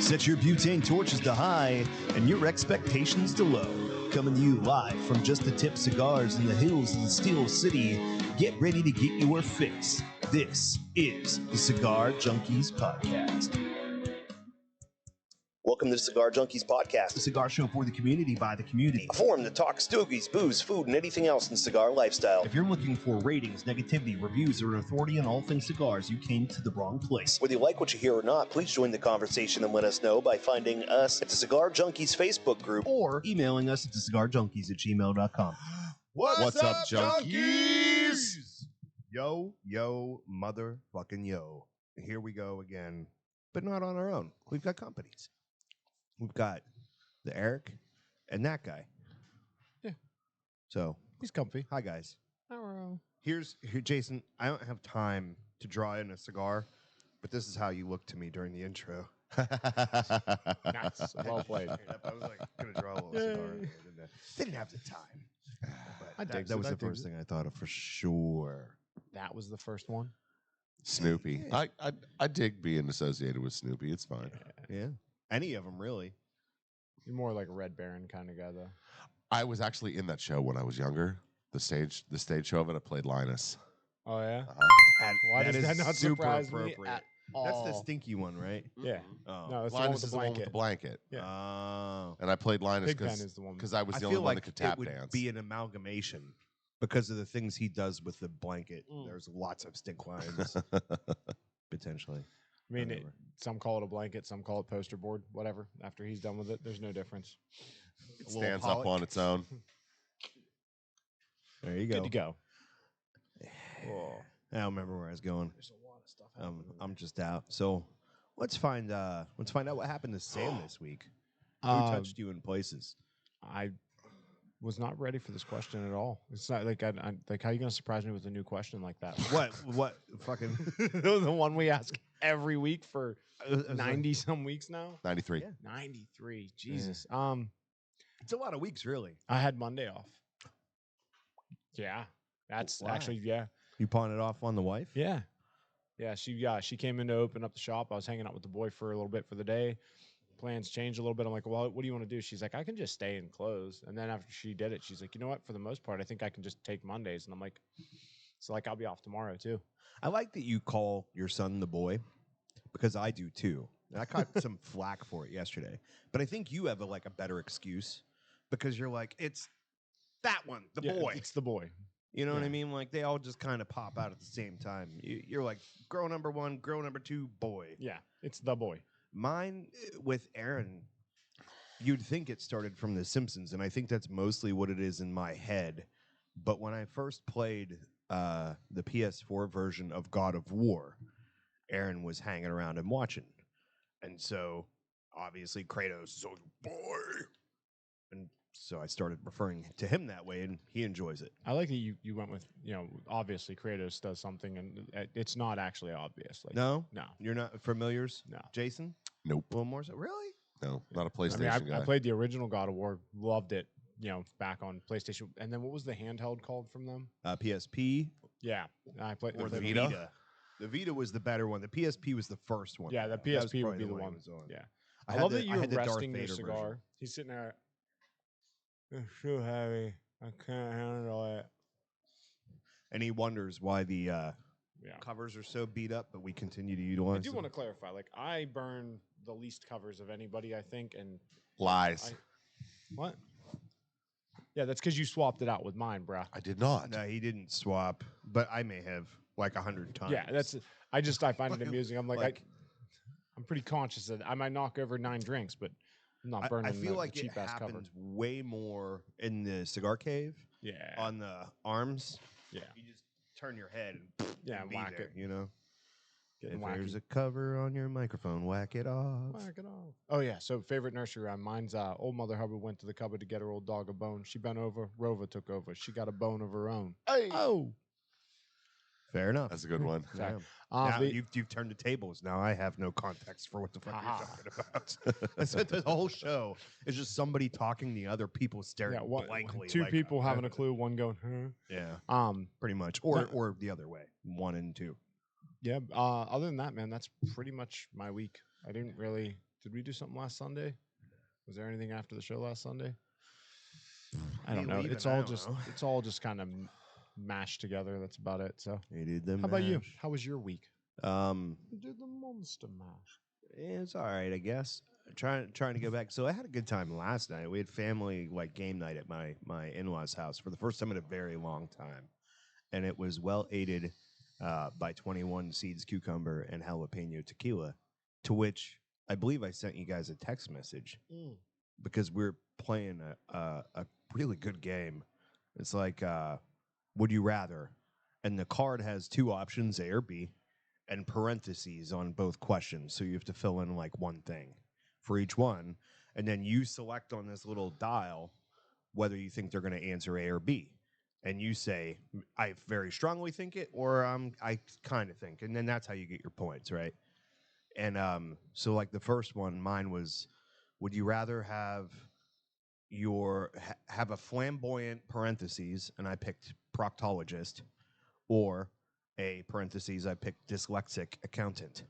Set your butane torches to high and your expectations to low. Coming to you live from Just the Tip Cigars in the hills of the Steel City. Get ready to get your fix. This is the Cigar Junkies Podcast. Welcome to the Cigar Junkies Podcast, a cigar show for the community by the community. A forum to talk stogies, booze, food, and anything else in the cigar lifestyle. If you're looking for ratings, negativity, reviews, or authority on all things cigars, you came to the wrong place. Whether you like what you hear or not, please join the conversation and let us know by finding us at the Cigar Junkies Facebook group or emailing us at thecigarjunkies@gmail.com. What's up, junkies? Yo, motherfucking yo. Here we go again, but not on our own. We've got companies. We've got the Eric and that guy. Yeah. So He's comfy. hi guys. Hello. Here, Jason. I don't have time to draw in a cigar, but this is how you look to me during the intro. Nice. Well played. I was like gonna draw a little cigar. In there, didn't have the time. But that was the first thing I thought of for sure. That was the first one. Snoopy. I dig being associated with Snoopy. It's fine. Yeah. Any of them, really. You're more like a Red Baron kind of guy, though. I was actually in that show when I was younger. The stage show of it. I played Linus. Oh, yeah? Why does that not super surprise me appropriate? at all? That's the stinky one, right? Yeah. Oh. No, that's Linus the is the one one with with the the blanket. Yeah. Oh. And I played Linus Pigpen is the one. because I was I the only feel one like that could tap it would dance. be an amalgamation because of the things he does with the blanket. There's lots of stick lines, potentially. I mean, some call it a blanket, some call it poster board, whatever. After he's done with it, there's no difference. It stands up on its own. There you go. Good to go. I don't remember where I was going. There's a lot of stuff. I'm just out. So let's find out what happened to Sam this week. Who touched you in places? I was not ready for this question at all. It's not like I like how are you going to surprise me with a new question like that? What fucking The one we ask every week for 90 some weeks now. 93. Yeah. 93. Jesus. It's a lot of weeks, really. I had Monday off. Yeah. That's Why? actually You pawn it off on the wife? Yeah. Yeah, she came in to open up the shop. I was hanging out with the boy for a little bit for the day. Plans changed a little bit. I'm like, well, what do you want to do? She's like, I can just stay and close. And then after she did it, she's like, you know what? For the most part, I think I can just take Mondays. And I'm like, so like I'll be off tomorrow too. I like that you call your son the boy because I do too. And I caught some flack for it yesterday. But I think you have a better excuse because you're like, it's that one, the boy. It's the boy. You know what I mean? Like they all just kind of pop out at the same time. You're like, girl number one, girl number two, boy. Yeah, it's the boy. Mine With Aaron, you'd think it started from The Simpsons, and I think that's mostly what it is in my head. But when I first played the PS4 version of God of War, Aaron was hanging around and watching. And so, obviously, Kratos is always, boy. And so I started referring to him that way, and he enjoys it. I like that you went with, obviously Kratos does something, and it's not actually obvious. Like, No? No. You're not familiars? No. Jason? Nope. A little more so? Really? No, not a PlayStation I mean, guy. I played the original God of War, loved it, back on PlayStation. And then what was the handheld called from them? PSP Yeah. I played or the played Vita? The Vita was the better one. The PSP was the first one. Yeah, the That was PSP would be probably the one. it was on. Yeah. I I had love the- that I you're had the Darth resting your Vader cigar. version. He's sitting there. It's too heavy. I can't handle it. And he wonders why the Yeah. covers are so beat up, but we continue to I utilize do them. want to clarify. Like, I burn the least covers of anybody, I think. And Lies. what? Yeah, that's because you swapped it out with mine, bruh. I did not. No, he didn't swap, but I may have 100 times. Yeah, that's. I find it amusing. I'm like- I'm pretty conscious that I might knock over 9 drinks, but I'm not I burning feel like the it cheap ass cover. happens way more in the cigar cave Yeah. on the arms. Yeah. You just turn your head and Yeah, be whack there, it. you know? Getting If there's wacky. a cover on your microphone, whack it off. Whack it off. Oh yeah. So favorite nursery rhyme. Mine's old Mother Hubbard went to the cupboard to get her old dog a bone. She bent over. Rova took over. She got a bone of her own. Hey. Oh. Fair enough. That's a good one. Yeah. Uh, Now the- you've turned the tables. Now I have no context for what the fuck Haha. you're talking about. That's what the whole show is, just somebody talking to other people staring blankly. two like, people having a clue. One going, huh? Yeah, pretty much, or No. or the other way, 1 and 2. Yeah. Other than that, man, that's pretty much my week. I didn't really Did we do something last Sunday? Was there anything after the show last Sunday? I don't know. It's all just kind of mashed together. That's about it. So, how about you? How was your week? Did the monster mash? It's all right, I guess. Trying to go back. So I had a good time last night. We had family game night at my in-laws' house for the first time in a very long time, and it was well aided by 21 Seeds Cucumber and Jalapeno Tequila, to which I believe I sent you guys a text message because we're playing a really good game. It's like Would You Rather, and the card has two options, A or B, and parentheses on both questions. So you have to fill in like one thing for each one, and then you select on this little dial whether you think they're going to answer A or B. And you say, I very strongly think it, or I kind of think. And then that's how you get your points, right? And so like the first one, mine was, would you rather have have a flamboyant parentheses, and I picked proctologist, or a parentheses, I picked dyslexic accountant.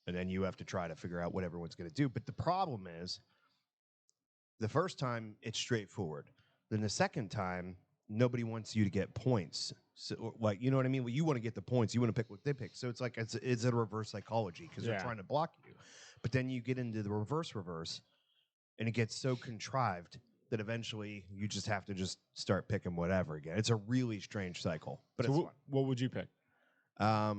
And then you have to try to figure out what everyone's going to do. But the problem is, the first time, it's straightforward. Then the second time, nobody wants you to get points. So, like, you know what I mean? Well, you want to get the points. You want to pick what they pick. So it's like it's a reverse psychology because they're trying to block you. But then you get into the reverse, and it gets so contrived that eventually you just have to just start picking whatever again. It's a really strange cycle. But so it's fun. What would you pick? I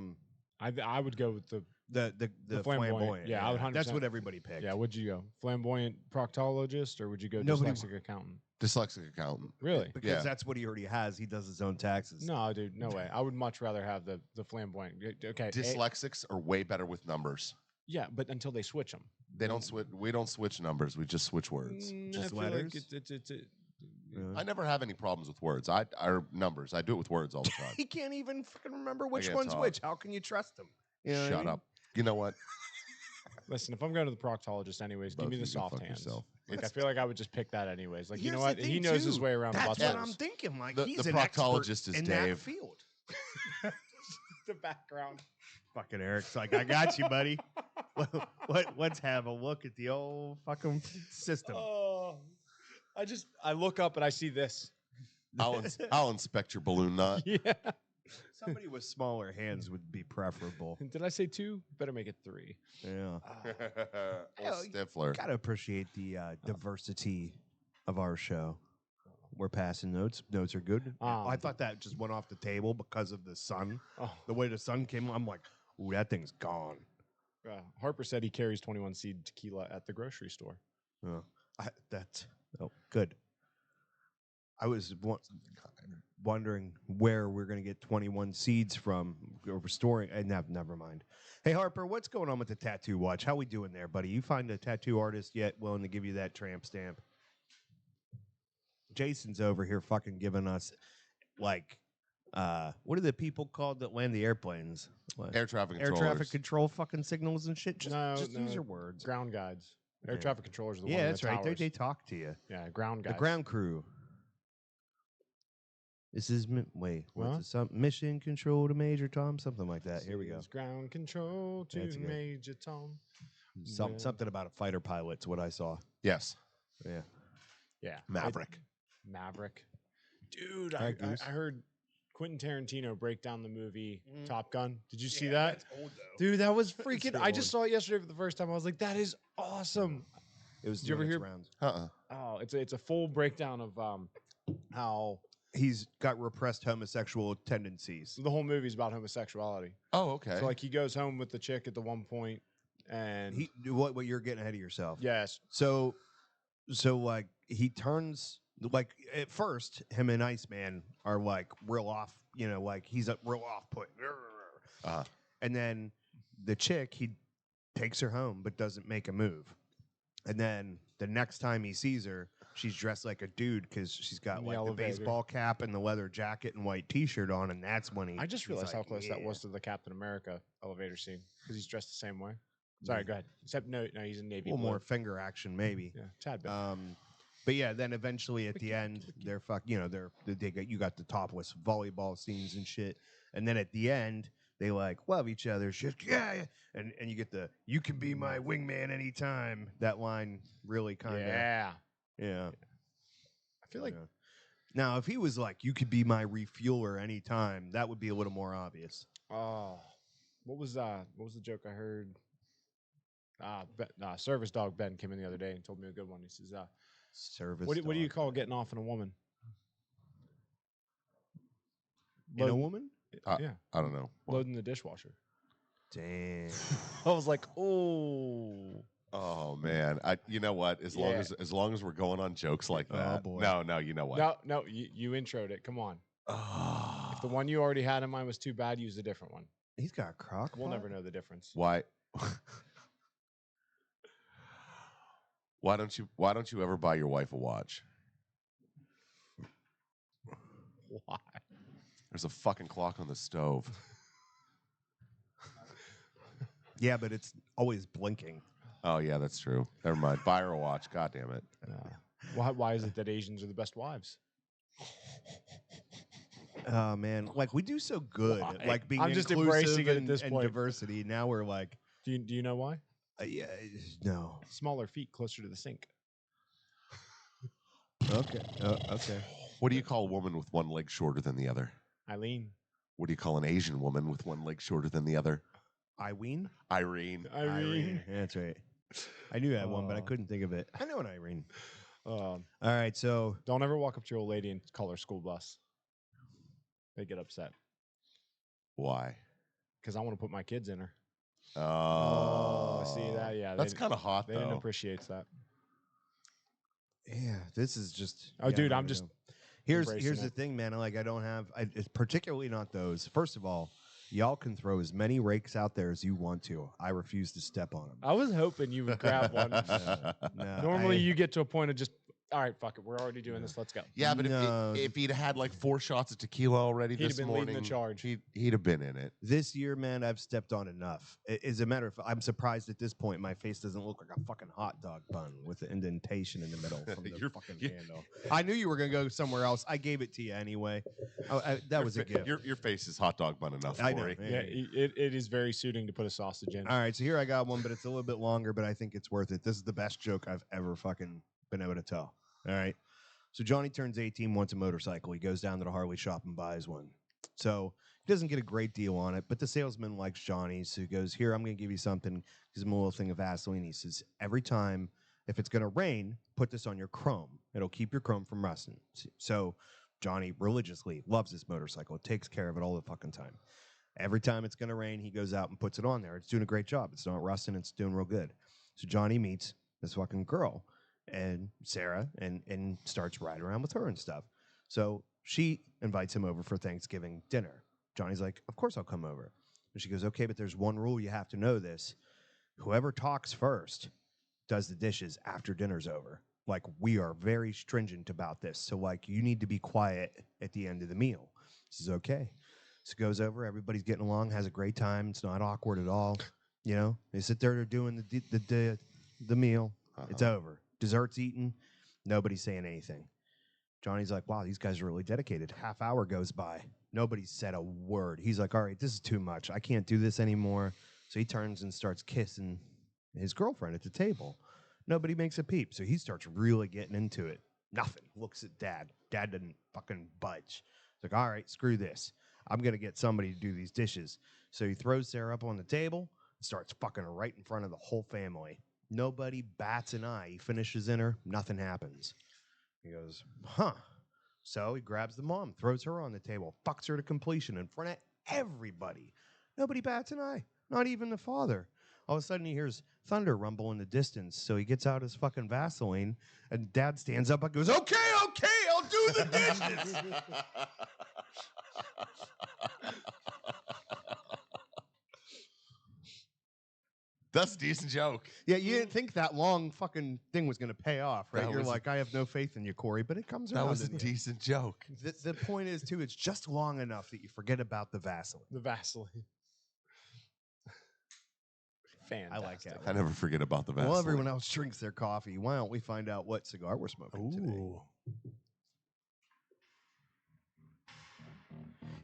would go with the flamboyant. Yeah, I would 100%. That's what everybody picked. Yeah, would you go flamboyant proctologist, or would you go dyslexic accountant? Dyslexic accountant. Really? Because that's what he already has. He does his own taxes. No, dude, no way. I would much rather have the flamboyant. Okay. Dyslexics are way better with numbers. Yeah, but until they switch them. They don't switch. We don't switch numbers. We just switch words. Just letters. I never have any problems with words. Or numbers. I do it with words all the time. He can't even fucking remember which one's which. How can you trust him? You know Shut up. You know what? Listen, if I'm going to the proctologist anyways, give me the soft hands. Like, I feel like I would just pick that anyways. Like, you know what? He knows his way around. That's what I'm thinking. Like, he's the proctologist is in Dave. That field. The background. Fucking Eric's like, I got you, buddy. Let's have a look at the old fucking system. Oh, I look up and I see this. I'll inspect your balloon knot. Yeah. Somebody with smaller hands would be preferable. Did I say 2? Better make it 3. Yeah. Stifler. Gotta appreciate the diversity of our show. We're passing notes. Notes are good. I thought that just went off the table because of the sun. Oh. The way the sun came, I'm like, ooh, that thing's gone. Harper said he carries 21 Seed tequila at the grocery store. Good. I was wondering where we're going to get 21 Seeds from. Restoring, and never mind. Hey, Harper, what's going on with the tattoo watch? How we doing there, buddy? You find a tattoo artist yet willing to give you that tramp stamp? Jason's over here fucking giving us, like, what are the people called that land the airplanes? What? Air traffic controllers. Air traffic control fucking signals and shit? Just use your words. Ground guides. Air traffic controllers are the ones. Yeah, that's right. They talk to you. Yeah, ground guys. The ground crew. This is mission control to Major Tom, something like that. Here we go. Ground control to Major Tom. Something about a fighter pilot's what I saw. Yes. Yeah. Maverick. Dude, I heard Quentin Tarantino break down the movie Top Gun. Did you see that? That's old, though. Dude, that was freaking. I just saw it yesterday for the first time. I was like, that is awesome. It was. Did you ever hear? Rounds. Oh, it's a full breakdown of how he's got repressed homosexual tendencies. The whole movie's about homosexuality. Oh, okay. So like he goes home with the chick at the one point, and what you're getting ahead of yourself. Yes. So like he turns. Like at first, him and Iceman are like real off, like he's a real off put. And then the chick, he takes her home but doesn't make a move. And then the next time he sees her, she's dressed like a dude because she's got like the baseball cap and the leather jacket and white T-shirt on, and that's when I just realized how close that was to the Captain America elevator scene because he's dressed the same way. Sorry, go ahead. Except no, he's in navy. A little more finger action, maybe. Yeah, tad bit. But yeah, then eventually at the end, you got the topless volleyball scenes and shit. And then at the end, they like love each other. She's yeah. And you get the "you can be my wingman anytime." That line really kind of Yeah. I feel like now if he was like "you could be my refueler anytime," that would be a little more obvious. Oh, what was the joke I heard? Service dog Ben came in the other day and told me a good one. He says, Service. What do you call getting off on a woman? In a woman? Yeah. I don't know. Loading the dishwasher. Damn. I was like, oh. Oh man, you know what? As long as we're going on jokes like that. Boy. No, you know what? No, you introed it. Come on. Oh. If the one you already had in mind was too bad, use a different one. He's got a crock. We'll never know the difference. Why? Why don't you ever buy your wife a watch? Why? There's a fucking clock on the stove. Yeah, but it's always blinking. Oh yeah, that's true. Never mind. Buy her a watch. God damn it. Why is it that Asians are the best wives? Oh man, like we do so good at like being I'm just inclusive embracing it at this and point. diversity. Now we're like, Do you know why? yeah, no. Smaller feet closer to the sink. Okay, okay. What do you call a woman with one leg shorter than the other? Eileen. What do you call an Asian woman with one leg shorter than the other? Irene. Irene. Yeah, that's right. I knew that one, but I couldn't think of it. I know an Irene. All right, so Don't ever walk up to your old lady and call her school bus. They get upset. Why? Because I want to put my kids in her. Oh, see that? Yeah, that's kind of hot. They though. didn't appreciate that. yeah, this is just. Oh, yeah, dude, I'm just. Here's embracing the it. thing, man. Like I don't have. It's particularly not those. First of all, y'all can throw as many rakes out there as you want to. I refuse to step on them. I was hoping you would grab one. No, Normally, you get to a point of just, all right, fuck it. We're already doing this. Let's go. Yeah, but No. if he'd had like 4 shots of tequila already He'd have this been morning, leading the charge. He'd have been in it. This year, man, I've stepped on enough. As a matter of fact, I'm surprised at this point my face doesn't look like a fucking hot dog bun with the indentation in the middle from the fucking handle. I knew you were going to go somewhere else. I gave it to you anyway. That was a gift. Your face is hot dog bun enough, I know. Corey. Yeah, it is very suiting to put a sausage in. All right, so here I got one, but it's a little bit longer, but I think it's worth it. This is the best joke I've ever fucking been able to tell. All right. So Johnny turns 18, wants a motorcycle. He goes down to the Harley shop and buys one. So he doesn't get a great deal on it, but the salesman likes Johnny. So he goes, here, I'm going to give you something. Gives him a little thing of Vaseline. He says, every time, if it's going to rain, put this on your chrome. It'll keep your chrome from rusting. So Johnny religiously loves this motorcycle. It takes care of it all the fucking time. Every time it's going to rain, he goes out and puts it on there. It's doing a great job. It's not rusting. It's doing real good. So Johnny meets this fucking girl and Sarah and starts riding around with her and stuff. So she invites him over for Thanksgiving dinner. Johnny's like, of course I'll come over. And she goes, okay, but there's one rule. You have to know this. Whoever talks first does the dishes after dinner's over. Like, we are very stringent about this. So, like, you need to be quiet at the end of the meal. This is okay. So goes over. Everybody's getting along, has a great time. It's not awkward at all. You know, they sit there, they're doing the meal. It's over. Dessert's eaten. Nobody's saying anything. Johnny's like, wow, these guys are really dedicated. Half hour goes by. Nobody said a word. He's like, all right, this is too much. I can't do this anymore. So he turns and starts kissing his girlfriend at the table. Nobody makes a peep. So he starts really getting into it. Nothing. Looks at Dad. Dad didn't fucking budge. He's like, all right, screw this. I'm going to get somebody to do these dishes. So he throws Sarah up on the table and starts fucking her right in front of the whole family. Nobody bats an eye. He finishes in her. Nothing happens. He goes, huh. So he grabs the mom, throws her on the table, fucks her to completion in front of everybody. Nobody bats an eye. Not even the father. All of a sudden he hears thunder rumble in the distance. So he gets out his fucking Vaseline, and Dad stands up and goes, okay, I'll do the dishes. That's a decent joke. Yeah, you didn't think that long fucking thing was going to pay off, right? You're like, I have no faith in you, Corey, but it comes around. That was a decent joke. The point is, too, it's just long enough that you forget about the Vaseline. The Vaseline. Fantastic. I like that. I never forget about the Vaseline. Well, everyone else drinks their coffee. Why don't we find out what cigar we're smoking today?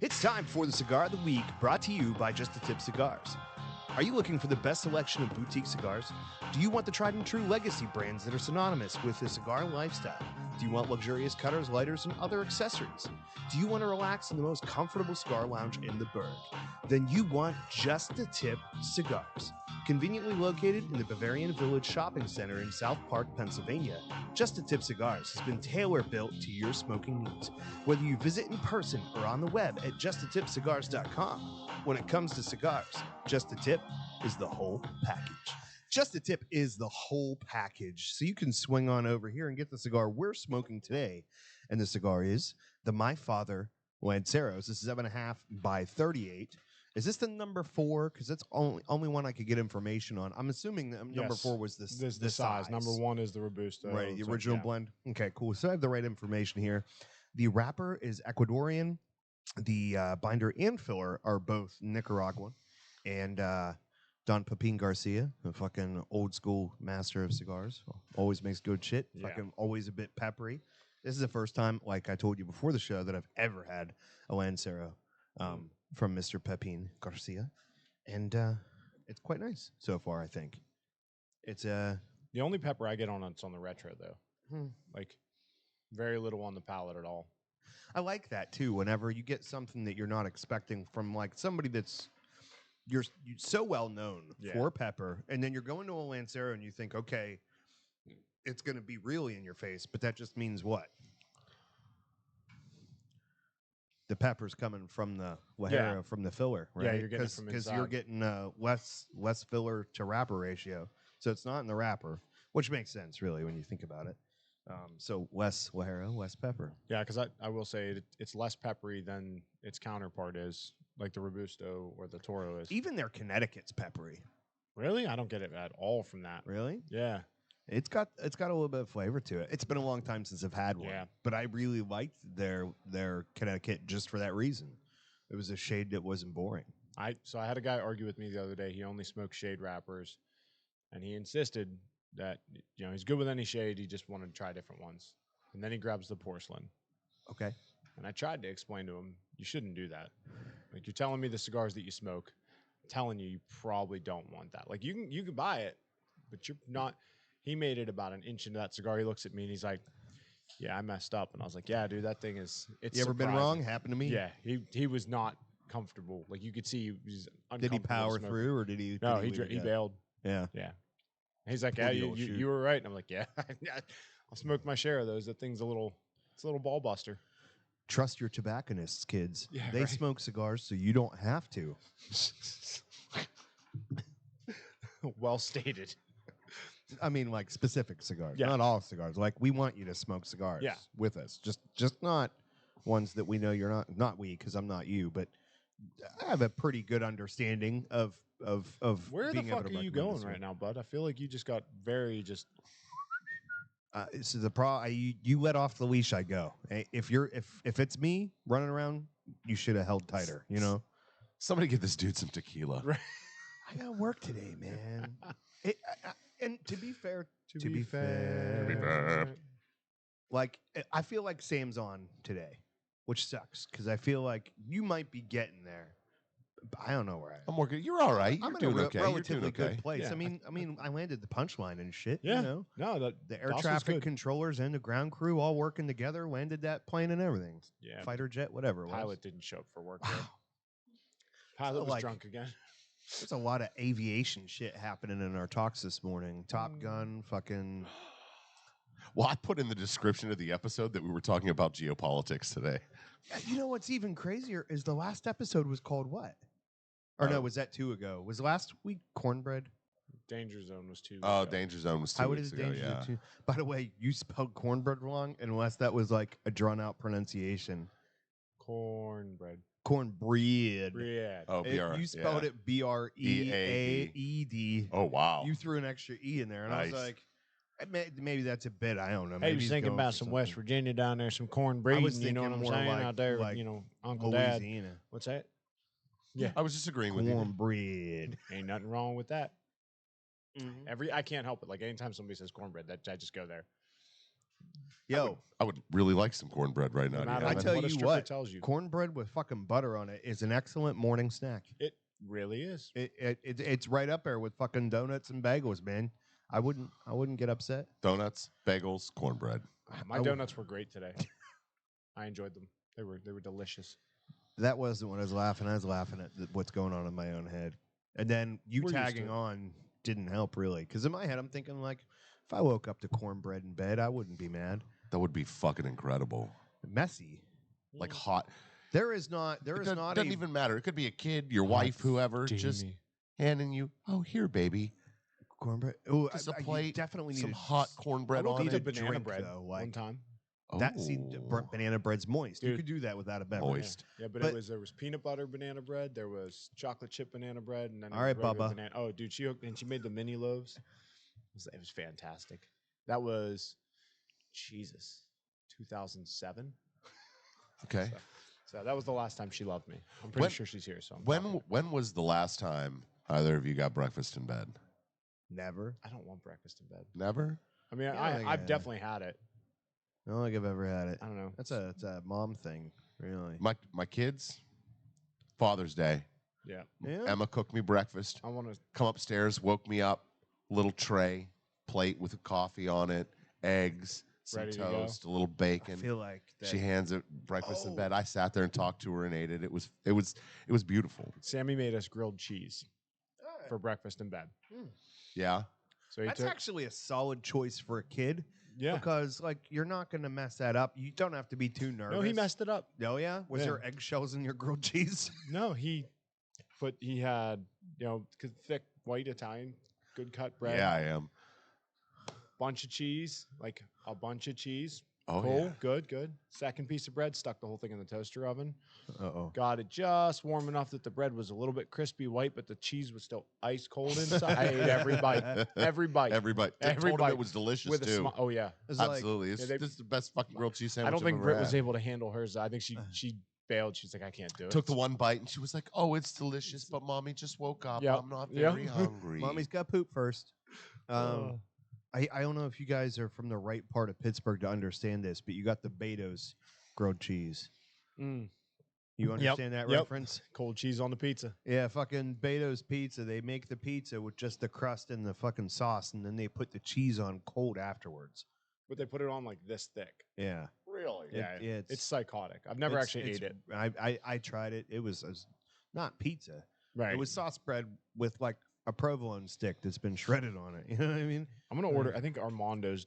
It's time for the Cigar of the Week, brought to you by Just a Tip Cigars. Are you looking for the best selection of boutique cigars? Do you want the tried and true legacy brands that are synonymous with the cigar lifestyle? Do you want luxurious cutters, lighters, and other accessories? Do you want to relax in the most comfortable cigar lounge in the burg? Then you want Just a Tip Cigars. Conveniently located in the Bavarian Village Shopping Center in South Park, Pennsylvania, Just a Tip Cigars has been tailor-built to your smoking needs. Whether you visit in person or on the web at justatipcigars.com, when it comes to cigars, Just a Tip is the whole package. Just a Tip is the whole package. So you can swing on over here and get the cigar we're smoking today. And the cigar is the My Father Lanceros. This is 7.5 by 38. Is this the number 4? Because that's only one I could get information on. I'm assuming that number 4 was this the size. Number 1 is the Robusto. Right, the original blend. Okay, cool. So I have the right information here. The wrapper is Ecuadorian. The binder and filler are both Nicaraguan. And Don Pepin Garcia, the fucking old school master of cigars, always makes good shit. Yeah. Fucking always a bit peppery. This is the first time, like I told you before the show, that I've ever had a Lancero from Mr. Pepin Garcia. And it's quite nice so far, I think. It's the only pepper I get on it's on the retro, though. Like, very little on the palate at all. I like that, too, whenever you get something that you're not expecting from, like, somebody that's you're so well known for pepper, and then you're going to a Lancero and you think, okay, it's going to be really in your face, but that just means what? The pepper's coming from the Lajero, from the filler, right? Yeah, you're getting it from inside. Because you're getting less filler to wrapper ratio, so it's not in the wrapper, which makes sense, really, when you think about it. So less Lajero, less pepper. Yeah, because I will say it's less peppery than its counterpart is, like the Robusto or the Toro is. Even their Connecticut's peppery. Really? I don't get it at all from that. Really? Yeah. It's got a little bit of flavor to it. It's been a long time since I've had one. Yeah. But I really liked their Connecticut just for that reason. It was a shade that wasn't boring. So I had a guy argue with me the other day. He only smoked shade wrappers, and he insisted that he's good with any shade. He just wanted to try different ones. And then he grabs the porcelain. Okay. And I tried to explain to him, you shouldn't do that. Like, you're telling me the cigars that you smoke, I'm telling you probably don't want that. Like, you can buy it, but you're not. He made it about an inch into that cigar. He looks at me and he's like, yeah, I messed up. And I was like, yeah, dude, that thing is, it's You ever surprising. been wrong? Happened to me? Yeah. He was not comfortable. Like, you could see he was uncomfortable. Did he power smoking. through or did he? No, he bailed. Yeah. Yeah. He's like, yeah, you were right. And I'm like, yeah, I'll smoke my share of those. That thing's it's a little ball buster. Trust your tobacconists, kids. Yeah, they smoke cigars so you don't have to. Well stated. I mean, like specific cigars, Yeah. not all cigars. Like, we want you to smoke cigars with us. Just not ones that we know you're not we, because I'm not you, but I have a pretty good understanding of Where the being able fuck to are you recommend going this right one. now, bud? I feel like you just got very just. So the you let off the leash, I go. If it's me running around, you should have held tighter. Somebody give this dude some tequila. Right. I got work today, man. And to be fair, like, I feel like Sam's on today, which sucks because I feel like you might be getting there. But I don't know where I am. I'm working. You're all right. You're I'm doing in a okay. relatively You're doing okay. good place. Yeah. I mean, I landed the punchline and shit. Yeah. No, the air Dawson's traffic good. controllers and the ground crew all working together, landed that plane and everything. Yeah. Fighter jet, whatever. It was. Pilot didn't show up for work. Wow. Though. Pilot was like- drunk again. There's a lot of aviation shit happening in our talks this morning. Top Gun, fucking. Well, I put in the description of the episode that we were talking about geopolitics today. You know what's even crazier is the last episode was called what? Or no, was that 2 ago? Was last week cornbread? Danger Zone was 2 Oh, ago. Danger Zone was 2 How weeks is ago. Danger Yeah. Zone 2? By the way, you spelled cornbread wrong, unless that was like a drawn out pronunciation. Cornbread. Cornbread. Bread. Oh, You spelled it B-R-E-A-E-D. Oh, wow. You threw an extra E in there, and I was Nice. like, maybe that's a bit. I don't know. Hey, Maybe was he's thinking going about for some something. West Virginia down there, some cornbread. was You know what thinking I'm more saying? like- Out there, like Uncle Dad. Louisiana. What's that? Yeah. I was just agreeing with you. Cornbread. Ain't nothing wrong with that. Mhm. I can't help it. Like, anytime somebody says cornbread, I just go there. Yo, I would really like some cornbread right now. No Do you matter have I any? tell what a you stripper what, tells you. cornbread with fucking butter on it is an excellent morning snack. It really is. It's right up there with fucking donuts and bagels, man. I wouldn't get upset. Donuts, bagels, cornbread. My donuts were great today. I enjoyed them. They were delicious. That wasn't what I was laughing. I was laughing at what's going on in my own head. And then you We're used to tagging it. on didn't help really. Because in my head, I'm thinking like, if I woke up to cornbread in bed, I wouldn't be mad. That would be fucking incredible. Messy. Like hot. There is not It doesn't even matter. It could be a kid, your wife, whoever, just Steamy. handing you, oh, here, baby. cornbread. Oh, Just a you plate, definitely need some to hot cornbread I on eat it. a banana drink, bread though, one like- time. That Oh. banana bread's moist. You Dude. could do that without a beverage. Moist. Yeah, but, But- there was peanut butter banana bread, there was chocolate chip banana bread, and then there All was right, regular Bubba. banana. Oh, dude, she made the mini loaves. It was fantastic. That was Jesus, 2007. Okay. So that was the last time she loved me. I'm pretty sure she's here. So I'm talking. When was the last time either of you got breakfast in bed? Never. I don't want breakfast in bed. Never? I mean, Yeah, I think I I've have. definitely had it. I don't think I've ever had it. I don't know. It's a mom thing, really. My kids, Father's Day, Yeah, Yeah. Emma cooked me breakfast. I want to. Come upstairs, woke me up, little tray, plate with a coffee on it, eggs, some Ready to go. toast, a little I bacon. feel like that. She hands it breakfast in Oh. bed. I sat there and talked to her and ate it. It was beautiful. Sammy made us grilled cheese for breakfast in bed. Yeah. So he That's took. actually a solid choice for a kid. Yeah. Because like you're not gonna mess that up. You don't have to be too nervous. No, he messed it up. Oh yeah? Was Yeah. there eggshells in your grilled cheese? No, he had thick white Italian, good cut bread. Yeah, I am. Bunch of cheese, like a bunch of cheese. Oh, Cool, yeah. good. Second piece of bread, stuck the whole thing in the toaster oven. Uh-oh. Got it just warm enough that the bread was a little bit crispy white, but the cheese was still ice cold inside. I ate every bite. Everybody. They told him bite it was delicious with a too. smile. Oh yeah. It's like, Absolutely. Yeah, This is the best fucking grilled cheese sandwich I don't think I've ever Britt had. was able to handle hers. I think she bailed. She's like, I can't do it. Took the one bite and she was like, "Oh, it's delicious, but mommy just woke up. Yep. I'm not Yep. very hungry." Mommy's got poop first. I don't know if you guys are from the right part of Pittsburgh to understand this, but you got the Beto's grilled cheese. Mm. You understand that Yep. reference? Cold cheese on the pizza. Yeah, fucking Beto's pizza. They make the pizza with just the crust and the fucking sauce, and then they put the cheese on cold afterwards. But they put it on like this thick. Yeah. Really? Yeah, It- it's psychotic. I've never actually ate it. I tried it. It was not pizza. Right. It was sauce bread with like a provolone stick that's been shredded on it. You know what I mean? I'm gonna order. I think Armando's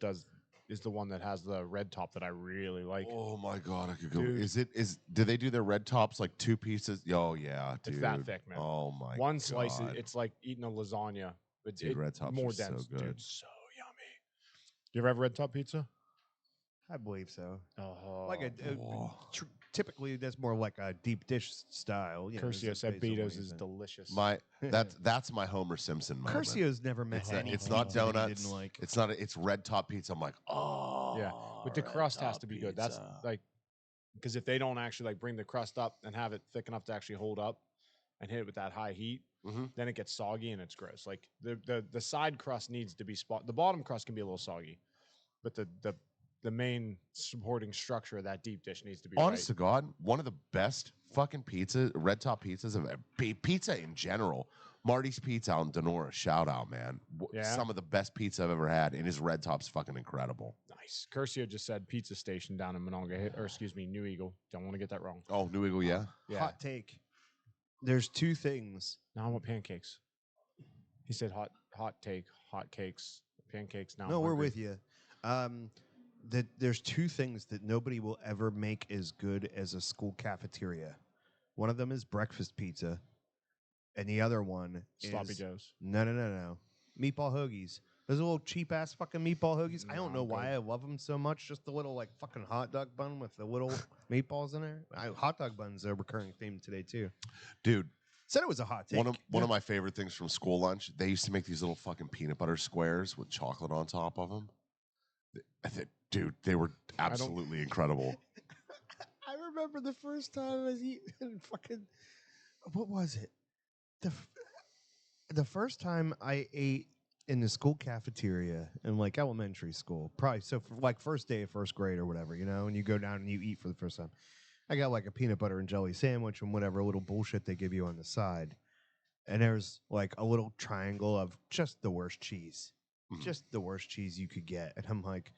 is the one that has the red top that I really like. Oh my god, I could go. Dude. Do they do their red tops like 2 pieces? Oh yeah, dude. It's that thick, man. Oh my god. One slice, it's like eating a lasagna. But Dude, red tops more are so dense. good. Dude, so yummy. You ever have red top pizza? I believe so. Oh, Like typically that's more like a deep dish style. You know, Curcio it's said based on what Betos you is said. delicious. That's my Homer Simpson moment. Curcio's never met It's, any it's not pizza that he donuts. didn't like. It's not. It's red top pizza. I'm like, oh Yeah, but the red crust has top to be good. That's pizza. like because if they don't actually like bring the crust up and have it thick enough to actually hold up and hit it with that high heat, Mhm. then it gets soggy and it's gross. Like the side crust needs to be spot. The bottom crust can be a little soggy, but the main supporting structure of that deep dish needs to be Honest right. to God, one of the best fucking red top pizzas of pizza in general. Marty's Pizza out in Denora, shout out, man. Yeah? Some of the best pizza I've ever had, and his red top's fucking incredible. Nice. Curcio just said pizza station down in Monongahela, or excuse me, New Eagle. Don't want to get that wrong. Oh, New Eagle, yeah. Yeah. Hot take. There's two things. Now I want pancakes. He said hot take, hot cakes, pancakes. Now No, I'm we're hungry. with you. That there's two things that nobody will ever make as good as a school cafeteria. One of them is breakfast pizza, and the other one Sloppy is joes. No. Meatball hoagies. Those little cheap ass fucking meatball hoagies. I don't No, know I'm why good. I love them so much. Just the little like fucking hot dog bun with the little meatballs in there. Hot dog buns are a recurring theme today too. Dude, Said it was a hot take. one of my favorite things from school lunch, they used to make these little fucking peanut butter squares with chocolate on top of them. Dude, they were absolutely incredible. I remember the first time I was eating fucking. What was it? The first time I ate in the school cafeteria in like elementary school, probably so for like first day of first grade or whatever, and you go down and you eat for the first time. I got like a peanut butter and jelly sandwich and whatever little bullshit they give you on the side. And there's like a little triangle of just the worst cheese. Just the worst cheese you could get. And I'm like,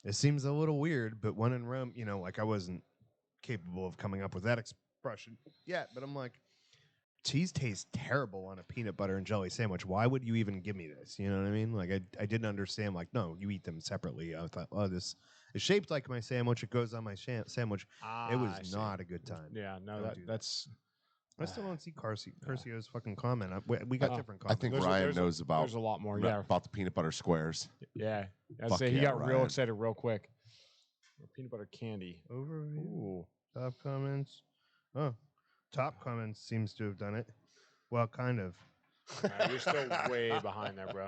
it seems a little weird, but when in Rome, like I wasn't capable of coming up with that expression yet. But I'm like, cheese tastes terrible on a peanut butter and jelly sandwich. Why would you even give me this? You know what I mean? Like I didn't understand. Like, no, you eat them separately. I thought, oh, this is shaped like my sandwich. It goes on my sandwich. It was not a good time. Yeah, no, that's. I still don't see Curcio's fucking comment. We got different I comments. think Ryan knows about. There's a lot more. Yeah, about the peanut butter squares. Yeah, I'd Fuck say he yeah, got real Ryan. excited real quick. Peanut butter candy. Overview. Ooh. Top comments. Oh, top comments seems to have done it. Well, kind of. You're still way behind there, bro.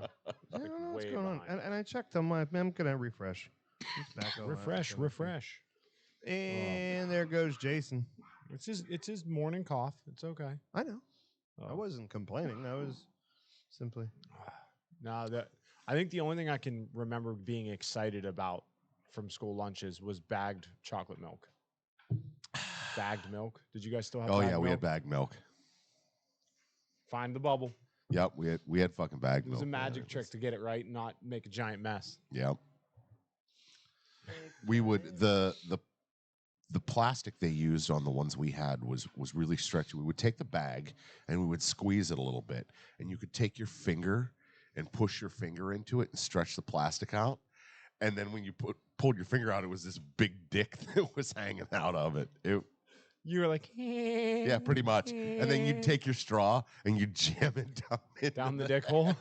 I don't know what's way going on. behind. And I checked on my. I'm gonna refresh. It's back on. Refresh. And there goes Jason. It's his morning cough. It's okay. I know. I wasn't complaining. I was simply. No, I think the only thing I can remember being excited about from school lunches was bagged chocolate milk. Bagged milk. Did you guys still have? Oh bagged yeah, milk? we had bagged milk. Find the bubble. Yep, we had fucking bagged It was milk. a magic trick to get it right and not make a giant mess. Yep. We would the plastic they used on the ones we had was really stretchy. We would take the bag and we would squeeze it a little bit, and you could take your finger and push your finger into it and stretch the plastic out. And then when you pulled your finger out, it was this big dick that was hanging out of it. You were like, Yeah, pretty much. And then you'd take your straw and you'd jam it down the dick hole.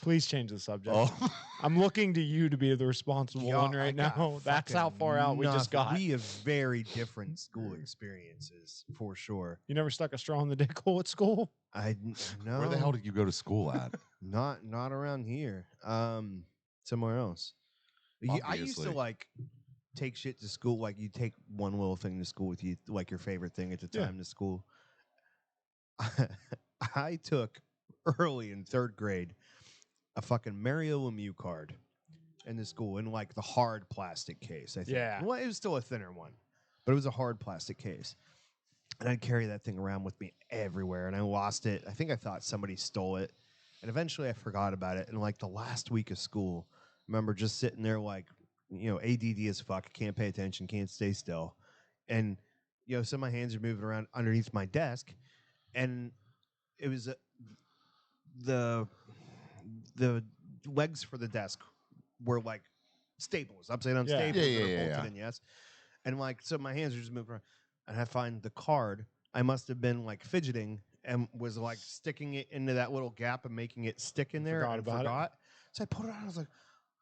Please change the subject. Oh. I'm looking to you to be the responsible one right now. That's how far out we just got. We have very different school experiences, for sure. You never stuck a straw in the dick hole at school? I no. Where the hell did you go to school at? Not around here. Somewhere else. I used to like take shit to school. Like you take one little thing to school with you, like your favorite thing at the time to school. I took early in third grade a fucking Mario Lemieux card in the school in like the hard plastic case. I think. Yeah. Well, it was still a thinner one, but it was a hard plastic case. And I'd carry that thing around with me everywhere, and I lost it. I think I thought somebody stole it, and eventually I forgot about it. And like the last week of school, I remember just sitting there like, ADD as fuck, can't pay attention, can't stay still. And, some of my hands are moving around underneath my desk, and it was the legs for the desk were like staples, upside down staples that are bolted in, yes. And like, so my hands are just moving around. And I find the card, I must have been like fidgeting and was like sticking it into that little gap and making it stick in there. Forgot. So I put it on. I was like,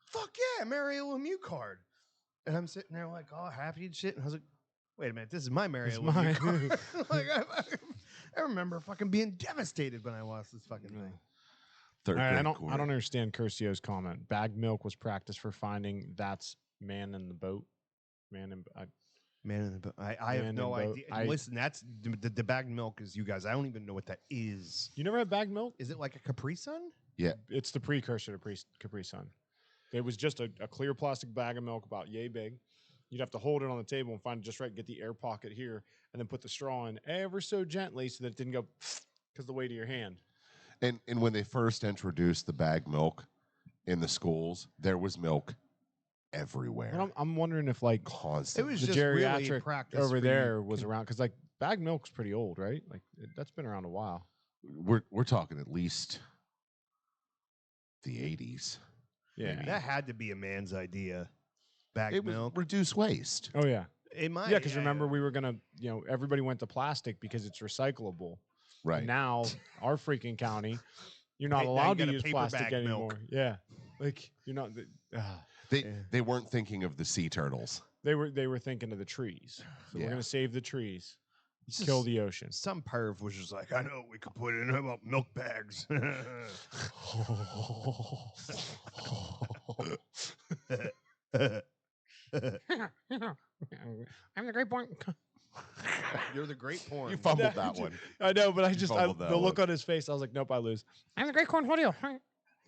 fuck yeah, Mario Lemieux card. And I'm sitting there like all happy and shit. And I was like, wait a minute, this is my Mario Lemieux card. Like, I remember fucking being devastated when I lost this fucking thing. I don't understand Curcio's comment. Bagged milk was practice for finding that's man in the boat. Man in the boat. I have no idea. Listen, that's the bagged milk is you guys. I don't even know what that is. You never had bagged milk? Is it like a Capri Sun? Yeah. It's the precursor to Capri Sun. It was just a clear plastic bag of milk about yay big. You'd have to hold it on the table and find it just right, get the air pocket here, and then put the straw in ever so gently so that it didn't go because the weight of your hand. And when they first introduced the bagged milk in the schools, there was milk everywhere. And I'm wondering if like constantly. It was the just geriatric really practice over there was around because like bagged milk's pretty old, right? Like that's been around a while. We're talking at least the 80s. Yeah, maybe. That had to be a man's idea. Bagged milk, reduce waste. Oh yeah, it might. Yeah, because remember we were gonna, everybody went to plastic because it's recyclable. Right. And now our freaking county, you're not allowed to use plastic anymore. Milk. Yeah, like you're not. They weren't thinking of the sea turtles. They were thinking of the trees. So we're gonna save the trees. Kill the ocean. Some perv was just like, I know we could put it in about milk bags. I'm the great point. You're the great porn. You fumbled that one. I know, but fumbled that the look one. on his face, I was like, nope, I lose. I'm the great corn. What do you?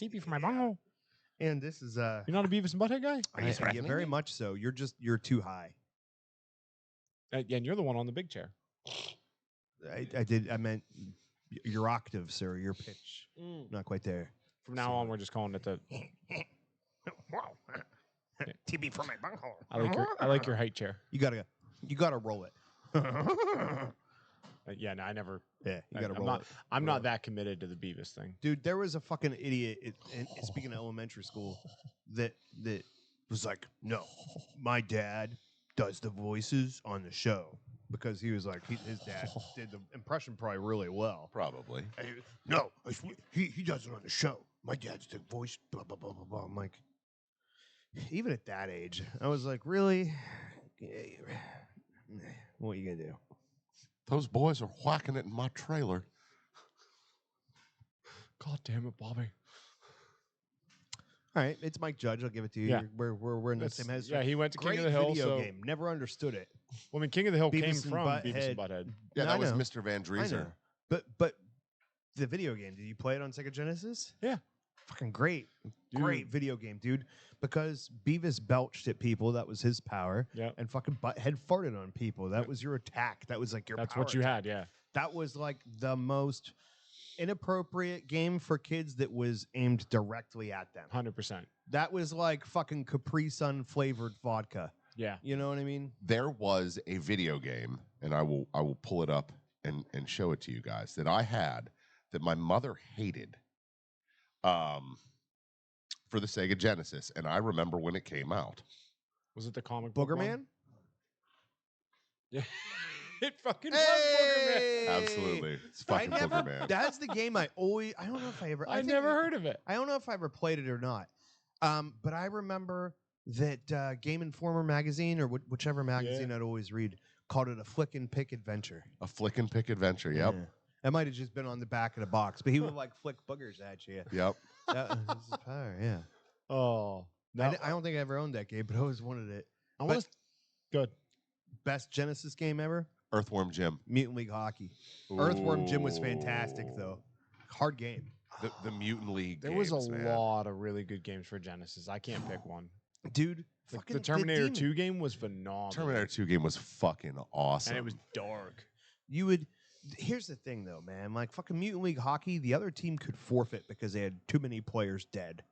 TP for my bunghole. And this is You're not a Beavis and Butthead guy? yeah, very much so. You're too high. Yeah, and you're the one on the big chair. I meant your octave, sir, your pitch. Not quite there. From now on, we're just calling it the. TB for my bunghole. I like your height chair. You gotta roll it. Yeah, no, I never. Yeah, you gotta roll it. I'm not that committed to the Beavis thing. Dude, there was a fucking idiot. Speaking of elementary school, that was like, no, my dad does the voices on the show because he was like, his dad did the impression probably really well. Probably. No, he does it on the show. My dad's the voice. Blah blah blah blah blah. I'm like, even at that age, I was like, really? What are you gonna do? Those boys are whacking it in my trailer. God damn it, Bobby. All right, it's Mike Judge. I'll give it to you. Yeah. We're in the same head. Yeah, he went to Great King of the Hill. video So, game. Never understood it. well, I mean, King of the Hill Beavis came and from Beavis and Butthead. Butthead. Yeah, No, that I was know. Mr. Van I know. Drieser. But the video game, did you play it on Sega Genesis? Yeah. Fucking great. Dude. Great video game, dude. Because Beavis belched at people, that was his power. Yeah. And fucking Butthead farted on people. That was your attack. That was like your That's power what you attack. had, yeah. That was like the most inappropriate game for kids that was aimed directly at them. 100%. That was like fucking Capri Sun flavored vodka. Yeah. You know what I mean? There was a video game, and I will pull it up and show it to you guys, that I had that my mother hated for the Sega Genesis, and I remember when it came out. Was it the comic book Booger one? Man? Yeah. It fucking was Booger Man. Absolutely. It's fucking Booger Man. That's the game I don't know if I ever. I think never heard of it. I don't know if I ever played it or not. But I remember that Game Informer magazine or whichever magazine I'd always read called it a flick and pick adventure. A flick and pick adventure, yep. Yeah. That might have just been on the back of the box, but he would like flick boogers at you. Yep. That was his power, yeah. Oh. I don't think I ever owned that game, but I always wanted it. I want to. Good. Best Genesis game ever? Earthworm Jim. Mutant League Hockey. Earthworm Jim was fantastic, though. Hard game. The Mutant League There games, was a man. lot of really good games for Genesis. I can't pick one. Dude, The Terminator 2 game was phenomenal. Terminator 2 game was fucking awesome. And it was dark. Here's the thing, though, man. Like, fucking Mutant League Hockey, the other team could forfeit because they had too many players dead.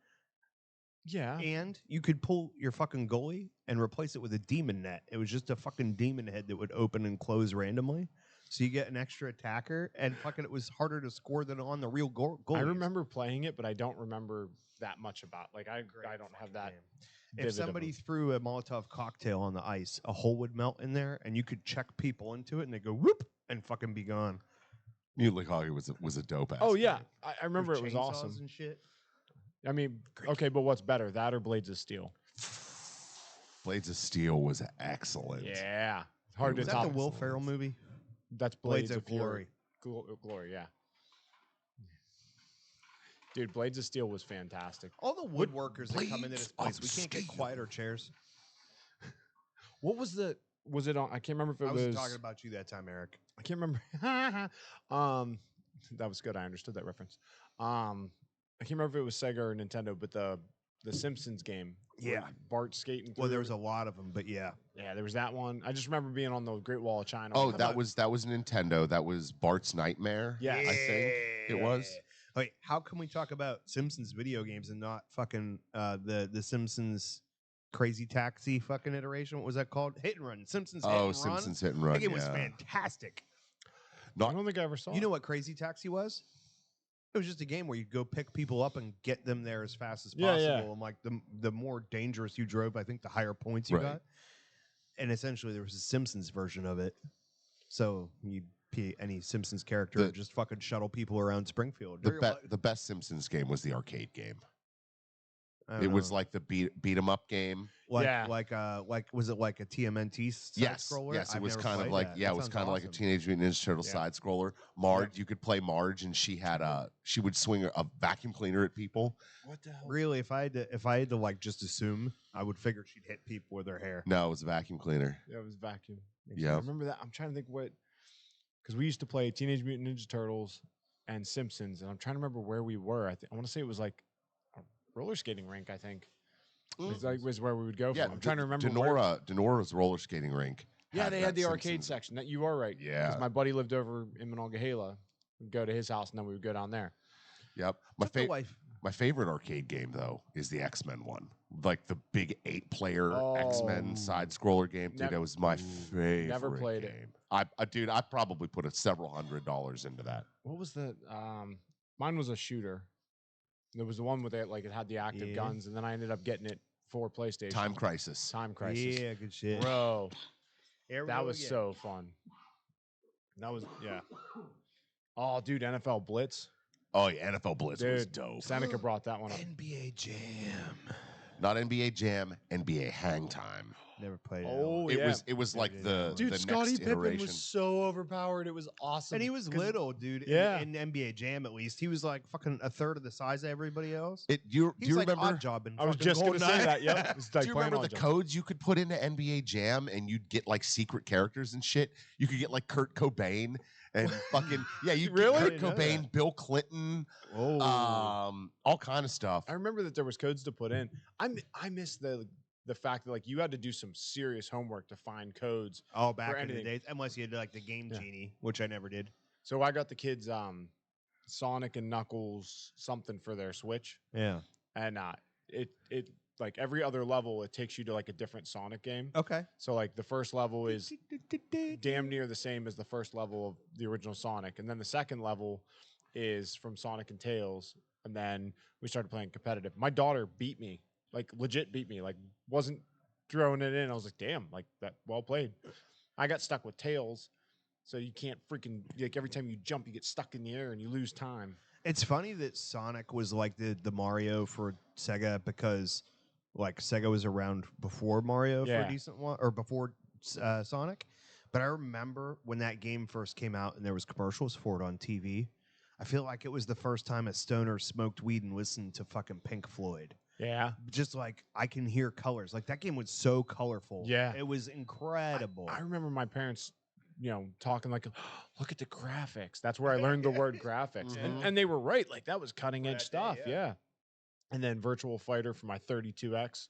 Yeah. And you could pull your fucking goalie and replace it with a demon net. It was just a fucking demon head that would open and close randomly. So you get an extra attacker, and fucking it was harder to score than on the real goalie. I remember playing it, but I don't remember that much about. Like I don't have that. If somebody threw a Molotov cocktail on the ice, a hole would melt in there, and you could check people into it, and they go whoop and fucking be gone. Mutant League Hockey was a dope ass. Oh yeah, game. I remember it was Chainsaws awesome. And shit. I mean, okay, but what's better, that or Blades of Steel? Blades of Steel was excellent. Yeah, hard Was to that top. the Will Ferrell movie? That's Blades of Glory. Glory, yeah. Dude, Blades of Steel was fantastic. All the woodworkers that come into this Blades place, of we can't get Steel. quieter chairs. What was the? Was it on? I can't remember if it I was. wasn't talking about you that time, Eric. I can't remember. That was good. I understood that reference. I can't remember if it was Sega or Nintendo, but the Simpsons game. where Yeah. Bart skating. Well, through there was a everything. lot of them, but yeah. Yeah, there was that one. I just remember being on the Great Wall of China. Oh, that was Nintendo. That was Bart's Nightmare. Yeah. I think it was. Wait, how can we talk about Simpsons video games and not fucking the Simpsons Crazy Taxi fucking iteration? What was that called? Hit and Run. Simpsons Hit and Run. Simpsons Hit and Run. That game was yeah. fantastic. I don't think I ever saw. You know what Crazy Taxi was? It was just a game where you'd go pick people up and get them there as fast as possible. Yeah. And like the more dangerous you drove, I think the higher points you Right. got. And essentially there was a Simpsons version of it. So you'd be any Simpsons character and just fucking shuttle people around Springfield. The best Simpsons game was the arcade game. It was like the beat 'em up game. Like was it like a TMNT side scroller? Yes, it I've was never kind of played like that. it That was sounds kind of like a awesome. Teenage Mutant Ninja Turtle side scroller. Marge, you could play Marge, and she had she would swing a vacuum cleaner at people. What the hell? Really, if I had to like just assume, I would figure she'd hit people with her hair. No, it was a vacuum cleaner. Yeah, it was vacuum. Yeah. I remember that. I'm trying to think because we used to play Teenage Mutant Ninja Turtles and Simpsons, and I'm trying to remember where we were. I want to say it was like a roller skating rink. I think was where we would go Yeah, from. I'm trying to remember. Denora's roller skating rink. Yeah, they had that the arcade Simpsons- section. That you are right. Yeah. Because my buddy lived over in Monongahela. We'd go to his house, and then we would go down there. Yep. My favorite arcade game though is the X-Men one, like the big 8-player X-Men side scroller game. Dude, that was my favorite. Never played game. it. Dude, I probably put several $100s into that. What was the? Mine was a shooter. There was the one with it, like it had the active guns, and then I ended up getting it for PlayStation. Time Crisis. Yeah, good shit. Bro, that was so fun. That was Oh, dude, NFL Blitz. Oh yeah, NFL Blitz was Dude, dope. Seneca brought that one up. NBA Jam. Not NBA Jam, NBA Hang Time. Never played it. Oh, It was like the Dude, the Scottie next Pippen iteration. was so overpowered. It was awesome. And he was little, dude. Yeah. In NBA Jam, at least, he was like fucking a third of the size of everybody else. Do you He's like remember? Odd Job in I was fucking just going to say GoldenEye. that. Yep. It's like Do you playing remember all the jump. codes you could put into NBA Jam and you'd get like secret characters and shit? You could get like Kurt Cobain and fucking you Really? Kurt I didn't know Cobain, Bill Clinton, Oh. all kind of stuff. I remember that there was codes to put in. I miss the fact that like you had to do some serious homework to find codes. Oh, back in the anything. days. Unless you did like the Game Yeah. Genie, which I never did. So I got the kids Sonic and Knuckles something for their Switch, Yeah. and it like every other level it takes you to like a different Sonic game. Okay. So like the first level is damn near the same as the first level of the original Sonic, and then the second level is from Sonic and Tails, and then we started playing competitive. My daughter beat me, like legit beat me, like wasn't throwing it in. I was like, damn, like that, well played. I got stuck with Tails, so you can't freaking like every time you jump, you get stuck in the air and you lose time. It's funny that Sonic was like the Mario for Sega because like Sega was around before Mario for Yeah. a decent one or before Sonic. But I remember when that game first came out and there was commercials for it on TV. I feel like it was the first time a stoner smoked weed and listened to fucking Pink Floyd. Yeah. Just like I can hear colors. Like that game was so colorful. Yeah. It was incredible. I remember my parents, talking like, look at the graphics. That's where I learned the word graphics. And they were right. Like that was cutting edge stuff. Yeah. And then Virtual Fighter for my 32X.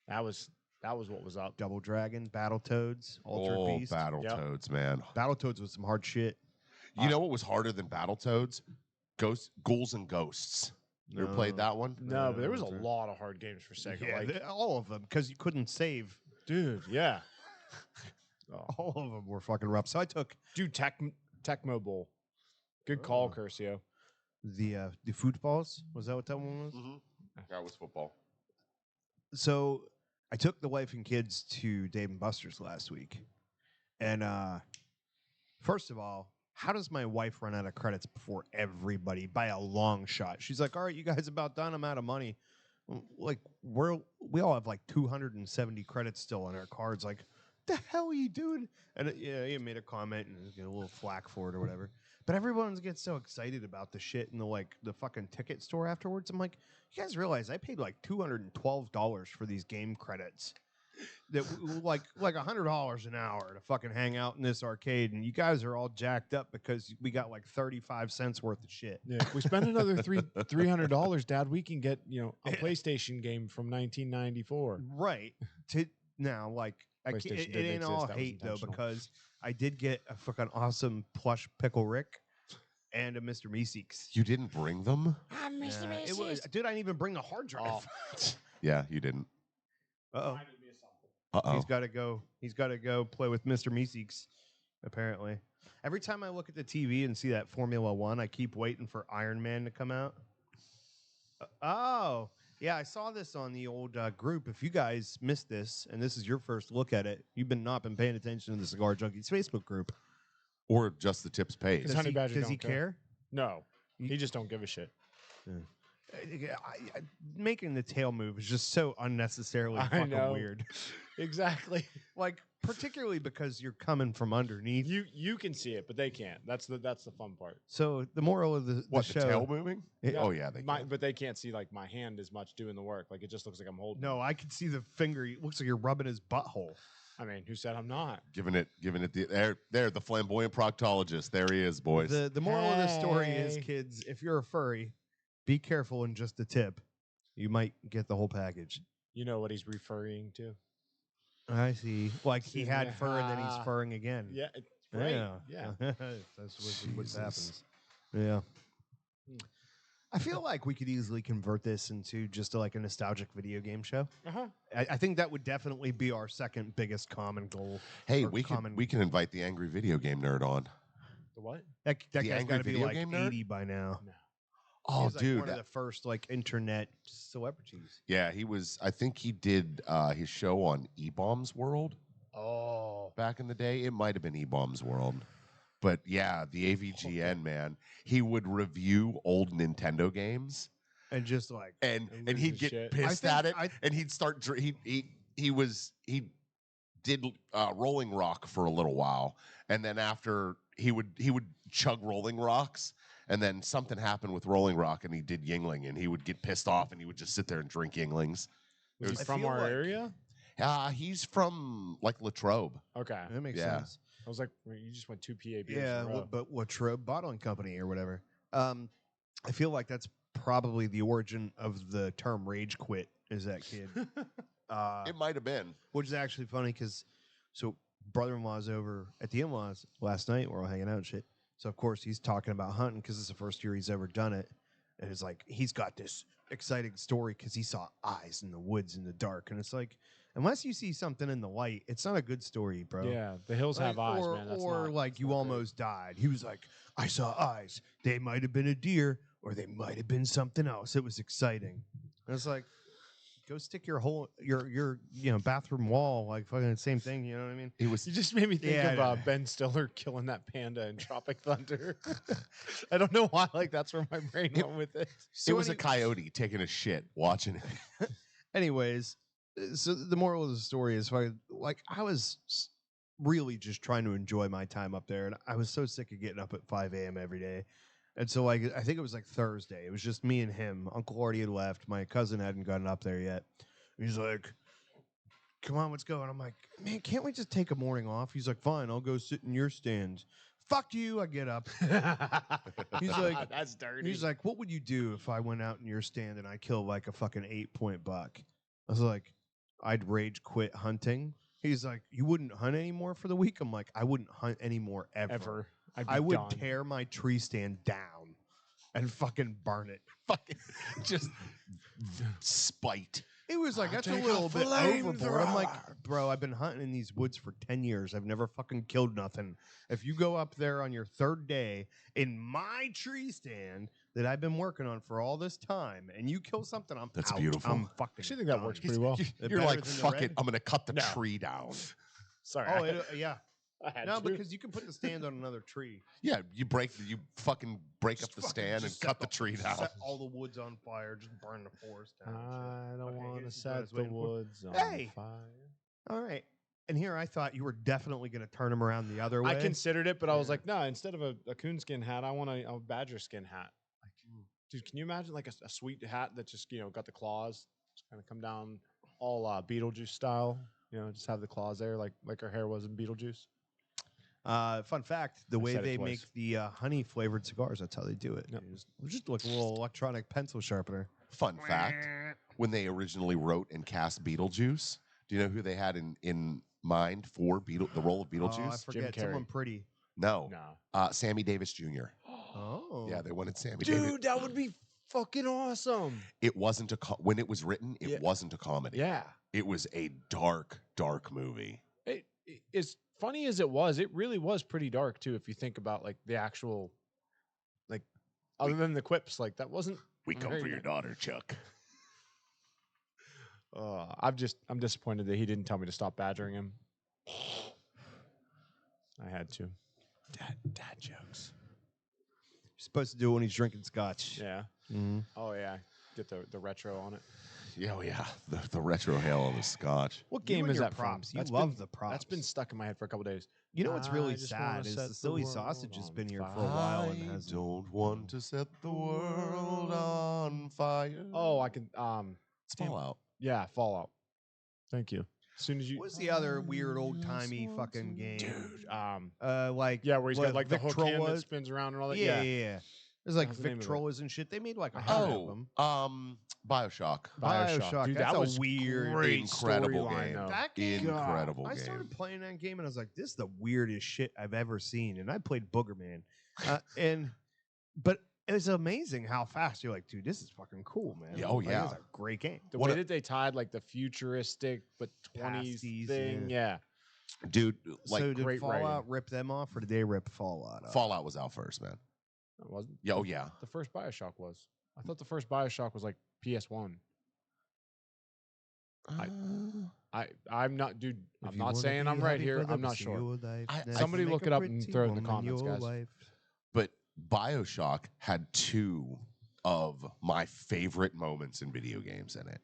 That was what was up. Double Dragon, Battletoads, Altered Beast. Battletoads, man. Battletoads was some hard shit. You know what was harder than Battletoads? Ghouls and Ghosts. You ever played that one? No, but there was a lot of hard games for Sega. Yeah, all of them, because you couldn't save. Dude, yeah. All of them were fucking rough. So I took Tecmo Bowl. Good call, Curcio. the footballs. Was that what that one was? That was football. So I took the wife and kids to Dave and Buster's last week. And first of all, how does my wife run out of credits before everybody by a long shot? She's like, all right, you guys about done. I'm out of money. Like, we all have like 270 credits still on our cards. Like, the hell are you doing? And he made a comment and get a little flack for it or whatever. But everyone gets so excited about the shit in the fucking ticket store afterwards. I'm like, you guys realize I paid like $212 for these game credits. That like $100 an hour to fucking hang out in this arcade, and you guys are all jacked up because we got like 35 cents worth of shit. Yeah, if we spend another $300, Dad, we can get a PlayStation game from 1994. Right. Now, like it ain't all hate though, because I did get a fucking awesome plush Pickle Rick and a Mr. Meeseeks. You didn't bring them? I'm Mr. Meeseeks. Dude, I didn't even bring the hard drive. Yeah, you didn't. Uh-oh. Uh-oh. He's got to go. He's got to go play with Mr. Meeseeks, apparently. Every time I look at the TV and see that Formula One, I keep waiting for Iron Man to come out. Oh, yeah, I saw this on the old group. If you guys missed this, and this is your first look at it, you've not been paying attention to the Cigar Junkies Facebook group. Or just the tips page. Honey Badger Does he don't care? No, he just don't give a shit. Making the tail move is just so unnecessarily fucking weird. Exactly. Like, particularly because you're coming from underneath. You can see it, but they can't. That's the fun part. So the moral of the What, show. the tail moving? Yeah. Oh, yeah. They can. But they can't see like my hand as much doing the work. Like it just looks like I'm holding. No, I can see the finger. It looks like you're rubbing his butthole. I mean, who said I'm not? Giving it the flamboyant proctologist. There he is, boys. The moral of the story is, Hey. kids, if you're a furry, be careful and just a tip. You might get the whole package. You know what he's referring to? I see. Like he had Yeah. fur and then he's furring again. Yeah, right. Yeah. That's what Jesus. happens. Yeah. Hmm. I feel like we could easily convert this into just like a nostalgic video game show. Uh-huh. I think that would definitely be our second biggest common goal. Hey, or we can invite the angry video game nerd on. The what? That The guy's angry got to be video like game nerd? 80 by now. No. Oh, He's like dude. one of the first like internet celebrities. Yeah, he was. I think he did his show on E-Bombs World Oh, back in the day. It might have been E-Bombs World. But yeah, the AVGN, man. He would review old Nintendo games. and just like And lose he'd his get shit. pissed I at it, think and he'd start. He did Rolling Rock for a little while, and then after he would chug Rolling Rocks, and then something happened with Rolling Rock, and he did Yingling, and he would get pissed off, and he would just sit there and drink Yinglings. Was he I from feel our like- area? He's from like Latrobe. Okay. that makes Yeah. sense. I was like, well, you just went 2 PA beers Yeah, in a row. but Latrobe Bottling Company or whatever. I feel like that's probably the origin of the term "rage quit." Is that kid? It might have been. Which is actually funny because so brother-in-law's over at the in-laws last night. We're all hanging out and shit. So of course he's talking about hunting because it's the first year he's ever done it, and it's like he's got this exciting story because he saw eyes in the woods in the dark, and it's like unless you see something in the light, it's not a good story, bro. Yeah, the hills have Like, eyes, or, man. That's or not, like that's you not great. almost died. He was like, I saw eyes. They might have been a deer, or they might have been something else. It was exciting. And it's like, go stick your bathroom wall, like fucking same thing. You know what I mean? It was. You just made me think Yeah, of I know. Ben Stiller killing that panda in Tropic Thunder. I don't know why. Like that's where my brain went with it. It was a coyote taking a shit watching it. Anyways, so the moral of the story is like I was really just trying to enjoy my time up there, and I was so sick of getting up at 5 a.m. every day. And so like I think it was like Thursday. It was just me and him. Uncle already had left. My cousin hadn't gotten up there yet. He's like, "Come on, let's go." And I'm like, "Man, can't we just take a morning off?" He's like, "Fine, I'll go sit in your stand." Fuck you! I get up. He's like, that's dirty. He's like, "What would you do if I went out in your stand and I killed like a fucking 8-point buck?" I was like, "I'd rage quit hunting." He's like, "You wouldn't hunt anymore for the week?" I'm like, "I wouldn't hunt anymore ever. ever. I'd be I would done. tear my tree stand down and fucking burn it." Fucking just spite. It was like, I'll that's a take a little bit overboard. I'm like, flamethrower. bro, I've been hunting in these woods for 10 years. I've never fucking killed nothing. If you go up there on your third day in my tree stand that I've been working on for all this time and you kill something, I'm That's out. beautiful. I'm fucking Actually, I think that done. works pretty well. You're Better like, than the fuck red? it. I'm gonna cut the No. tree down. Sorry. Oh, yeah. I had No, to. because you can put the stand on another tree. Yeah, you fucking break Just up the fucking stand and just cut set the tree down. Set all the woods on fire. Just burn the forest down. and shit. I don't Okay, want to here's what I set was the waiting for. woods on Hey! fire. All right. And here I thought you were definitely going to turn them around the other way. I considered it, but I was Yeah. like, no. Instead of a coonskin hat, I want a badger skin hat. Like, dude, can you imagine like a sweet hat that just got the claws, just kind of come down all Beetlejuice style? Just have the claws there, like her hair was in Beetlejuice. Fun fact, the I way said it they twice. make the honey flavored cigars, that's how they do it. Yep. Just like a little electronic pencil sharpener. Fun fact: when they originally wrote and cast Beetlejuice, do you know who they had in mind for the role of Oh, I Beetlejuice? forget. Carrey. Someone pretty. No, No. Sammy Davis Jr. Oh. Yeah, they wanted Sammy Davis. Dude, that would be fucking awesome. It wasn't when it was written. It Yeah. wasn't a comedy. Yeah. It was a dark movie. As funny as it was, it really was pretty dark too. If you think about like the actual, like, other than the quips, like that wasn't. We come very for your nice. daughter, Chuck. I'm disappointed that he didn't tell me to stop badgering him. I had to. Dad jokes. You're supposed to do it when he's drinking scotch. Yeah. Mhm. Oh yeah. Get the retro on it. Yeah, the retro hail on the scotch. What You game and is your that props. from? You That's love been- the props. That's been stuck in my head for a couple days. You know what's really I just wanna sad is set the the silly world sausage has on been here for a while and I hasn't. don't want to set the world on fire. Oh, I can. it's Fallout. Yeah, Fallout. Thank you. As soon as you, What's the other weird old timey fucking game? dude, Like yeah, where he's got like the hook hand that Victrolas. spins around and all that. Yeah. There's like What's the name of it? Victrolas and shit. They made like I 100 have of them. Bioshock. Bioshock. Dude, That's that a was weird, great incredible storyline, game. though. That game, Incredible I game. started playing that game and I was like, this is the weirdest shit I've ever seen. And I played Boogerman. But it was amazing how fast you're like, dude, this is fucking cool, man. Yeah, oh, Like, yeah. It's a great game. The way that they tied like the futuristic but 20s Pasties, thing, yeah. Dude, like so did great Fallout writing. rip them off or did they rip Fallout off? Fallout was out first, man. It wasn't. Yeah, oh yeah. The first Bioshock was. I thought the first Bioshock was like PS1. I'm not, dude. I'm not saying I'm right here. I'm not sure. Somebody look it up and throw it in the comments, guys. But Bioshock had two of my favorite moments in video games in it.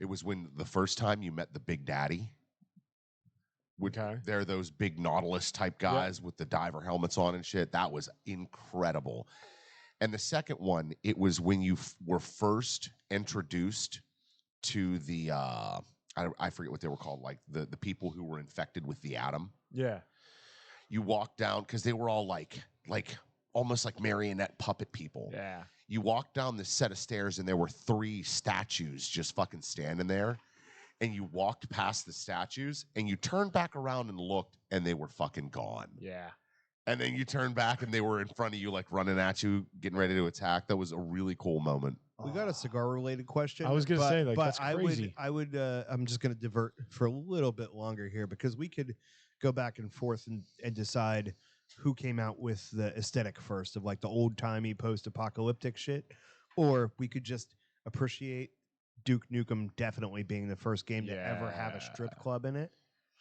It was when the first time you met the Big Daddy. They're those big Nautilus type guys with the diver helmets on and shit. That was incredible. And the second one, it was when you were first introduced to the I forget what they were called, like the people who were infected with the atom. Yeah. You walk down because they were all like almost like marionette puppet people. Yeah. You walk down this set of stairs and there were 3 statues just fucking standing there. And you walked past the statues and you turned back around and looked and they were fucking gone. Yeah. And then you turned back and they were in front of you, like running at you, getting ready to attack. That was a really cool moment. We got a cigar-related question. I was gonna say, like, that's crazy. I would. I'm just gonna divert for a little bit longer here because we could go back and forth and decide who came out with the aesthetic first of like the old-timey post-apocalyptic shit, or we could just appreciate Duke Nukem definitely being the first game to ever have a strip club in it.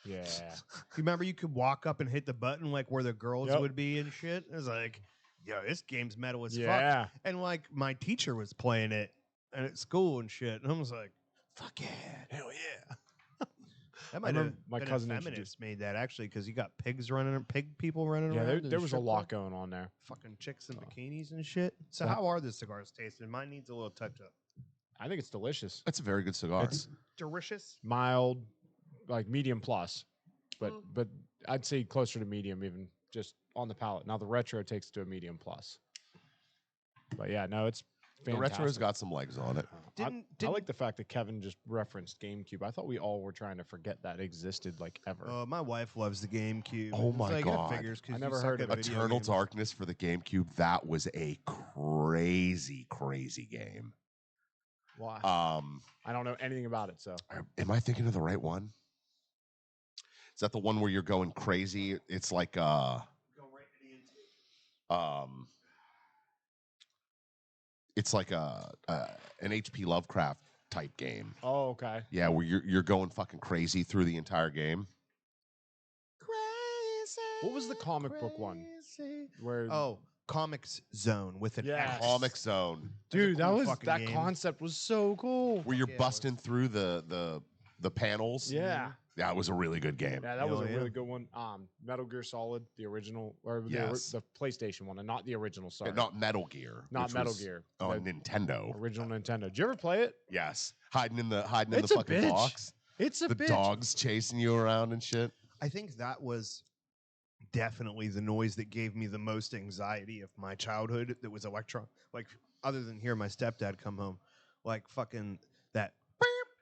Yeah. You remember you could walk up and hit the button like where the girls would be and shit? It was like, yo, this game's metal as fuck. And like my teacher was playing it and at school and shit. And I was like, fuck yeah. Hell yeah. That might have my been cousin a feminist made that actually because you got pig people running around. Yeah, there was a lot going on there. Fucking chicks in bikinis and shit. So how are the cigars tasting? Mine needs a little touch up. I think it's delicious. That's a very good cigar. It's delicious. Mild, like medium plus, but I'd say closer to medium, even just on the palate. Now the retro takes it to a medium plus. But yeah, no, it's fantastic. The retro's got some legs on it. I like the fact that Kevin just referenced GameCube. I thought we all were trying to forget that existed, like ever. My wife loves the GameCube. Oh my God. I never heard of it. Eternal Darkness for the GameCube. That was a crazy, crazy game. Why? I don't know anything about it. So, am I thinking of the right one? Is that the one where you're going crazy? It's like it's like an H.P. Lovecraft type game. Oh, okay. Yeah, where you're going fucking crazy through the entire game. Crazy. What was the comic book one? Where Comics Zone with an Yes. Comic Zone. Dude, cool that game. concept was so cool. Where you're busting through the panels. Yeah. That was a really good game. Yeah, that was a really good one. Metal Gear Solid, the original, or the PlayStation one, and not the original. Sorry, not Metal Gear. Not Metal Gear. On Nintendo. Original Nintendo. Did you ever play it? Yes. Hiding in the It's a fucking bitch. box. It's a The bitch. dogs chasing you around and shit. I think that was definitely the noise that gave me the most anxiety of my childhood. That was like other than hearing my stepdad come home, like fucking that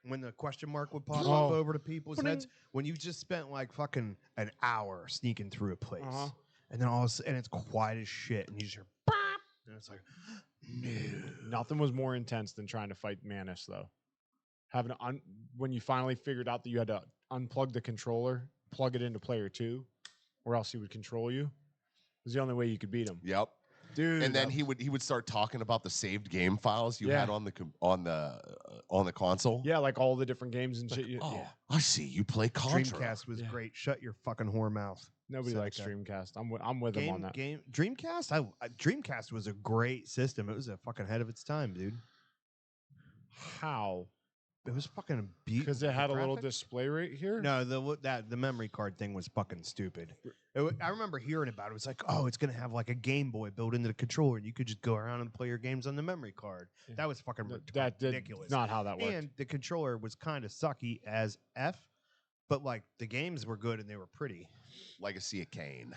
when the question mark would pop up over to people's heads. When you just spent like fucking an hour sneaking through a place, and then and it's quiet as shit, and you just hear and it's like, no. Nothing was more intense than trying to fight Manus, though. Having when you finally figured out that you had to unplug the controller, plug it into player 2, or else he would control you. It was the only way you could beat him. Yep. Dude. And then he would start talking about the saved game files you had on the console. Yeah, like all the different games and Like, shit. I see you play Contra. Dreamcast was great. Shut your fucking whore mouth. Nobody likes Dreamcast. I'm with him on that. Dreamcast. Dreamcast was a great system. It was a fucking ahead of its time, dude. How? It was fucking beautiful. Because it had a little display right here? No, the memory card thing was fucking stupid. I remember hearing about it. It was like, oh, it's going to have like a Game Boy built into the controller, and you could just go around and play your games on the memory card. Yeah. That was fucking That ridiculous. Not how that worked. And the controller was kind of sucky as F. but like the games were good and they were pretty. Legacy of Kain.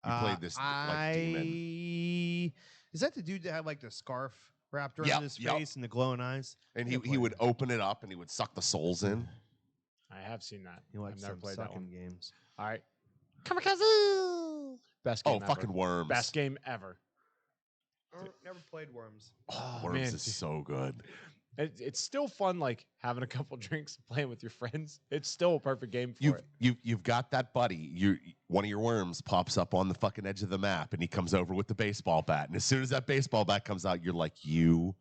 You played this like demon. Is that the dude that had like the scarf wrapped around his face and the glowing eyes? And he would open it up and he would suck the souls in. I have seen that. He likes I've never played that one. games. All right. Kamikaze! Best game ever. Fucking Worms. Best game ever. Never played Worms. Oh, Worms is so good. It's still fun, like having a couple drinks, playing with your friends. It's still a perfect game for it. You've got that buddy. One of your worms pops up on the fucking edge of the map, and he comes over with the baseball bat. And as soon as that baseball bat comes out, you're like, you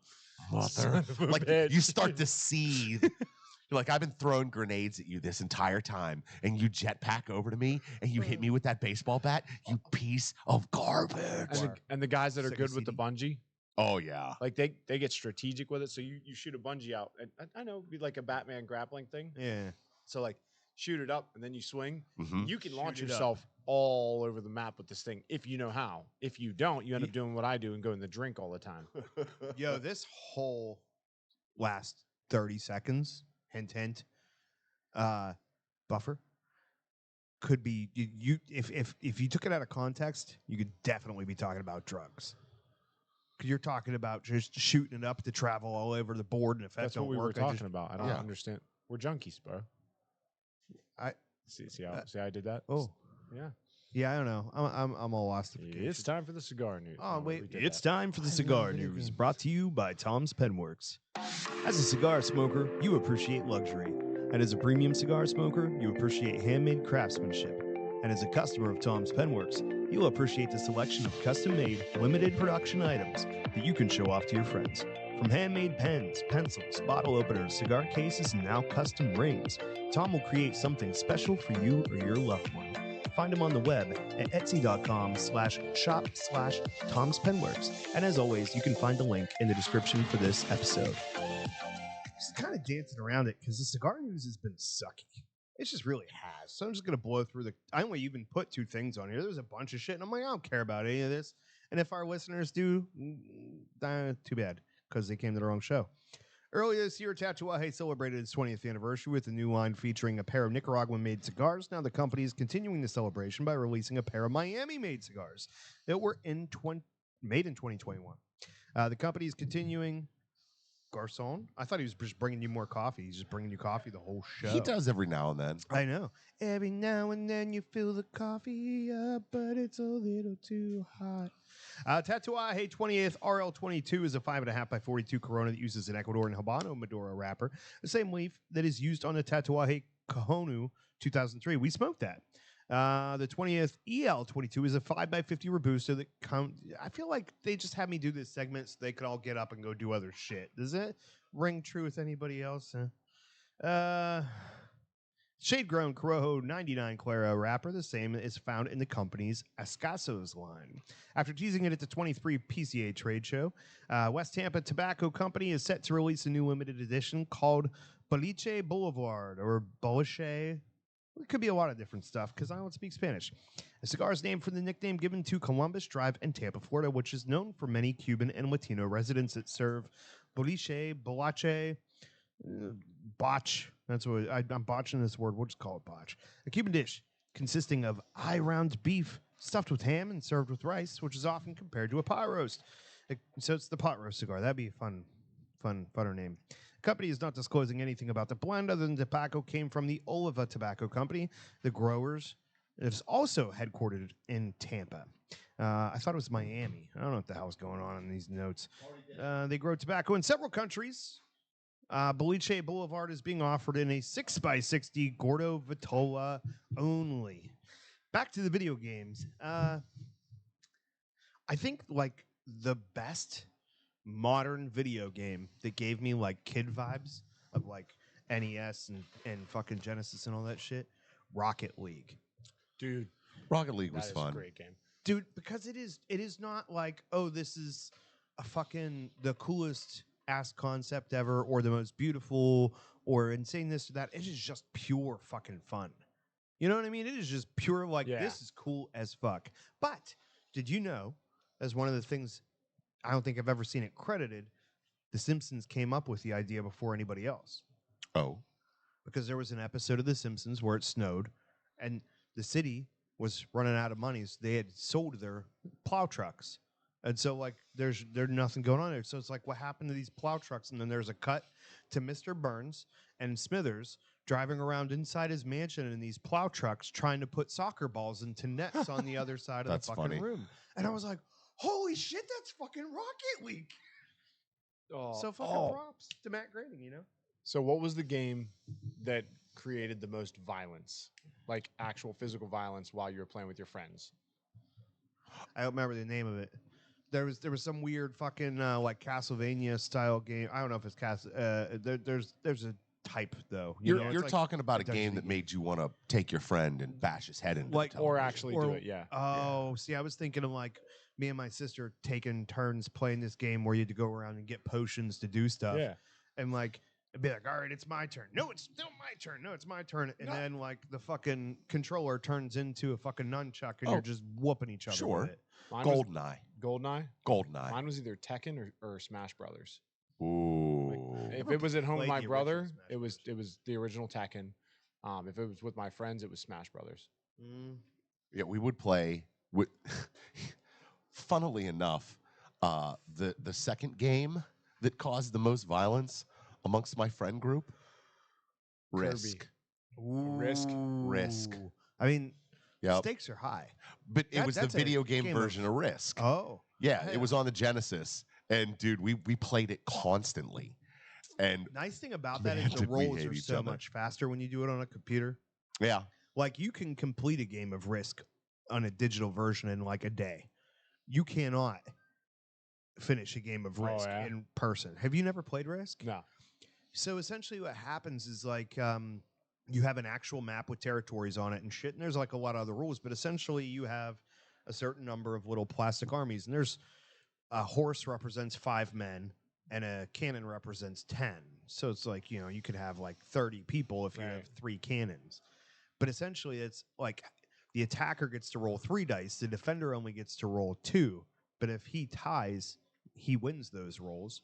mother, like you start to seethe. You're like, I've been throwing grenades at you this entire time, and you jetpack over to me, and you hit me with that baseball bat. You piece of garbage. And the guys that are good with the bungee. Oh yeah, like they get strategic with it. So you shoot a bungee out, and I know it'd be like a Batman grappling thing. Yeah. So like shoot it up, and then you swing. Mm-hmm. You can launch yourself all over the map with this thing if you know how. If you don't, you end up doing what I do and going to drink all the time. Yo, this whole last 30 seconds, hint, buffer could be you if you took it out of context, you could definitely be talking about drugs. Because you're talking about just shooting it up to travel all over the board, and if that's what we were talking about. I don't understand. We're junkies, bro. I see how I did that. Oh, yeah. I don't know. I'm all lost. It's time for the cigar news. Oh wait, it's time for the cigar news. Brought to you by Tom's Penworks. As a cigar smoker, you appreciate luxury, and as a premium cigar smoker, you appreciate handmade craftsmanship. And as a customer of Tom's Penworks, you'll appreciate the selection of custom-made, limited production items that you can show off to your friends. From handmade pens, pencils, bottle openers, cigar cases, and now custom rings, Tom will create something special for you or your loved one. Find him on the web at etsy.com/shop/Tom's Penworks. And as always, you can find the link in the description for this episode. Just kind of dancing around it because the cigar news has been sucky. It just really has. So I'm just going to blow through I only even put 2 things on here. There's a bunch of shit, and I'm like, I don't care about any of this. And if our listeners do, too bad, because they came to the wrong show. Earlier this year, Tatuaje celebrated its 20th anniversary with a new line featuring a pair of Nicaraguan-made cigars. Now the company is continuing the celebration by releasing a pair of Miami-made cigars that were made in 2021. The company is continuing... Garcon? I thought he was just bringing you more coffee. He's just bringing you coffee the whole show. He does every now and then. I know. Every now and then you fill the coffee up, but it's a little too hot. Tatuaje 20th RL22 is a 5.5 by 42 Corona that uses an Ecuadorian Habano Maduro wrapper, the same leaf that is used on the Tatuaje Cajonu 2003. We smoked that. The 20th EL22 is a 5x50 Robusto that I feel like they just had me do this segment so they could all get up and go do other shit. Does it ring true with anybody else? Shade Grown Corojo 99 Clara wrapper, the same is found in the company's Escasos line. After teasing it at the 23 PCA trade show, West Tampa Tobacco Company is set to release a new limited edition called Boliche Boulevard or Boliche. It could be a lot of different stuff because I don't speak Spanish. The cigar is named from the nickname given to Columbus Drive in Tampa, Florida, which is known for many Cuban and Latino residents that serve boliche, botch. That's what I'm botching this word. We'll just call it botch. A Cuban dish consisting of eye-round beef stuffed with ham and served with rice, which is often compared to a pot roast. So it's the pot roast cigar. That'd be a funner name. The company is not disclosing anything about the blend other than the tobacco came from the Oliva Tobacco Company. The growers is also headquartered in Tampa. I thought it was Miami. I don't know what the hell's going on in these notes. They grow tobacco in several countries. Boliche Boulevard is being offered in a 6x60 Gordo Vitola only. Back to the video games. I think like the best modern video game that gave me like kid vibes of like NES and fucking Genesis and all that shit. Rocket League. Dude, Rocket League was fun. A great game. Dude, because it is not like, oh, this is a fucking the coolest ass concept ever or the most beautiful or insane this or that. It is just pure fucking fun. You know what I mean? It is just pure like this is cool as fuck. But did you know, as one of the things I don't think I've ever seen it credited, The Simpsons came up with the idea before anybody else. Oh. because there was an episode of The Simpsons where it snowed, and the city was running out of money, so they had sold their plow trucks. And so, like, there's nothing going on there. So it's like, what happened to these plow trucks? And then there's a cut to Mr. Burns and Smithers driving around inside his mansion in these plow trucks trying to put soccer balls into nets on the other side of That's the fucking funny. room. And I was like, holy shit, that's fucking Rocket League. So fucking props to Matt Groening, you know? So what was the game that created the most violence, like actual physical violence, while you were playing with your friends? I don't remember the name of it. There was some weird fucking like Castlevania style game. I don't know if it's there's a type though. You're like talking about a Dungeon game that game. made you want to take your friend and bash his head into Like- the Or television. actually do it, yeah. Oh, see, I was thinking of like me and my sister taking turns playing this game where you had to go around and get potions to do stuff. Yeah. And like it'd be like, all right, it's my turn. No, it's still my turn. No, it's my turn. And then like the fucking controller turns into a fucking nunchuck and Oh, you're just whooping each other sure. with it. Mine was Goldeneye. Goldeneye. Goldeneye. Mine was either Tekken or Smash Brothers. Ooh. If it was at home with played my the original brother, Smash it was Brothers. the original Tekken. If it was with my friends, it was Smash Brothers. Yeah, we would play with. Funnily enough, the second game that caused the most violence amongst my friend group, Risk. Risk. Risk. I mean, Yep. stakes are high. But it That- was the that's a video game game of- version of Risk. Oh. Yeah, yeah. it was on the Genesis, and dude, we played it constantly. And Nice thing about that is Man, the did we rolls hate are each so other. much faster when you do it on a computer. yeah, Like you can complete a game of Risk on a digital version in like a day. You cannot finish a game of Oh, Risk yeah? in person. Have you never played Risk? No. So essentially what happens is like you have an actual map with territories on it and shit, and there's like a lot of other rules, but essentially you have a certain number of little plastic armies, and there's a horse represents 5 men and a cannon represents 10. So it's like, you know, you could have like 30 people if you have Right. 3 cannons. But essentially it's like the attacker gets to roll 3 dice, the defender only gets to roll 2, but if he ties, he wins those rolls.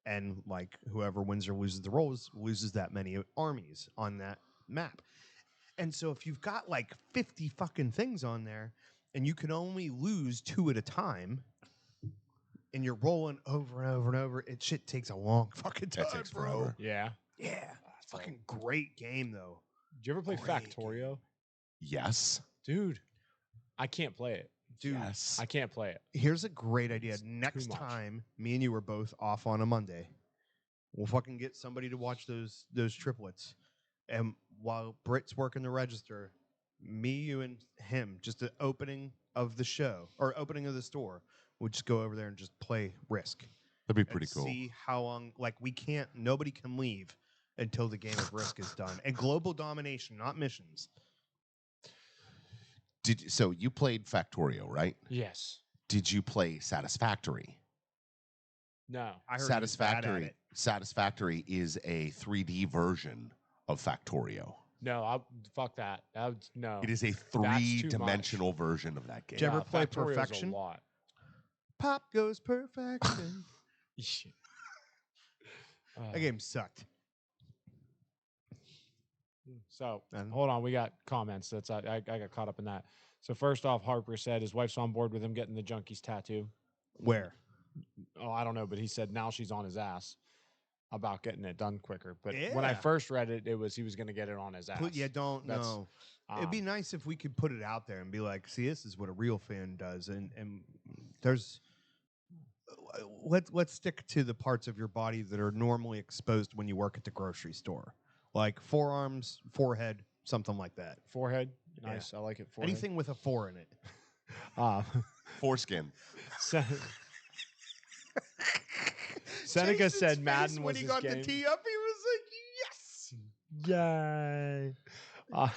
And like whoever wins or loses the rolls loses that many armies on that map. And so if you've got like 50 fucking things on there and you can only lose 2 at a time and you're rolling over and over and over, it shit takes a long fucking time, That takes bro. forever. Yeah. Yeah. Fucking great game though. Did you ever play Great Factorio? yes, Dude, I can't play it. Dude, yes. I can't play it. here's a great idea. It's Next too much. time me and you are both off on a Monday, we'll fucking get somebody to watch those triplets. And while Britt's working the register, me, you, and him, just the opening of the show or opening of the store, we'll just go over there and just play Risk. That'd be And pretty cool. see how long, like nobody can leave until the game of Risk is done. And global domination, not missions. So you played Factorio, right? Yes. Did you play Satisfactory? No. I heard he was bad at Satisfactory. it. Satisfactory is a 3D version of Factorio. No, fuck that. No. It is a That's too much. 3-dimensional version of that game. Did you ever play Factorio's Perfection? A lot. Pop goes perfection. That game sucked. So And- hold on, we got comments. That's I got caught up in that. So first off, Harper said his wife's on board with him getting the Junkies tattoo. Where? Oh, I don't know, but he said now she's on his ass about getting it done quicker. But when I Yeah. first read it, it was he was going to get it on his ass. Yeah, don't That's, know. It'd be um, nice if we could put it out there and be like, see, this is what a real fan does. And there's let's stick to the parts of your body that are normally exposed when you work at the grocery store. Like forearms, forehead, something like that. forehead. Yeah. Nice. I like it. Forehead. Anything with a 4 in it. Foreskin. Seneca Jason's said face Madden when was he his got game. the tee up, he was like, yes. Yay.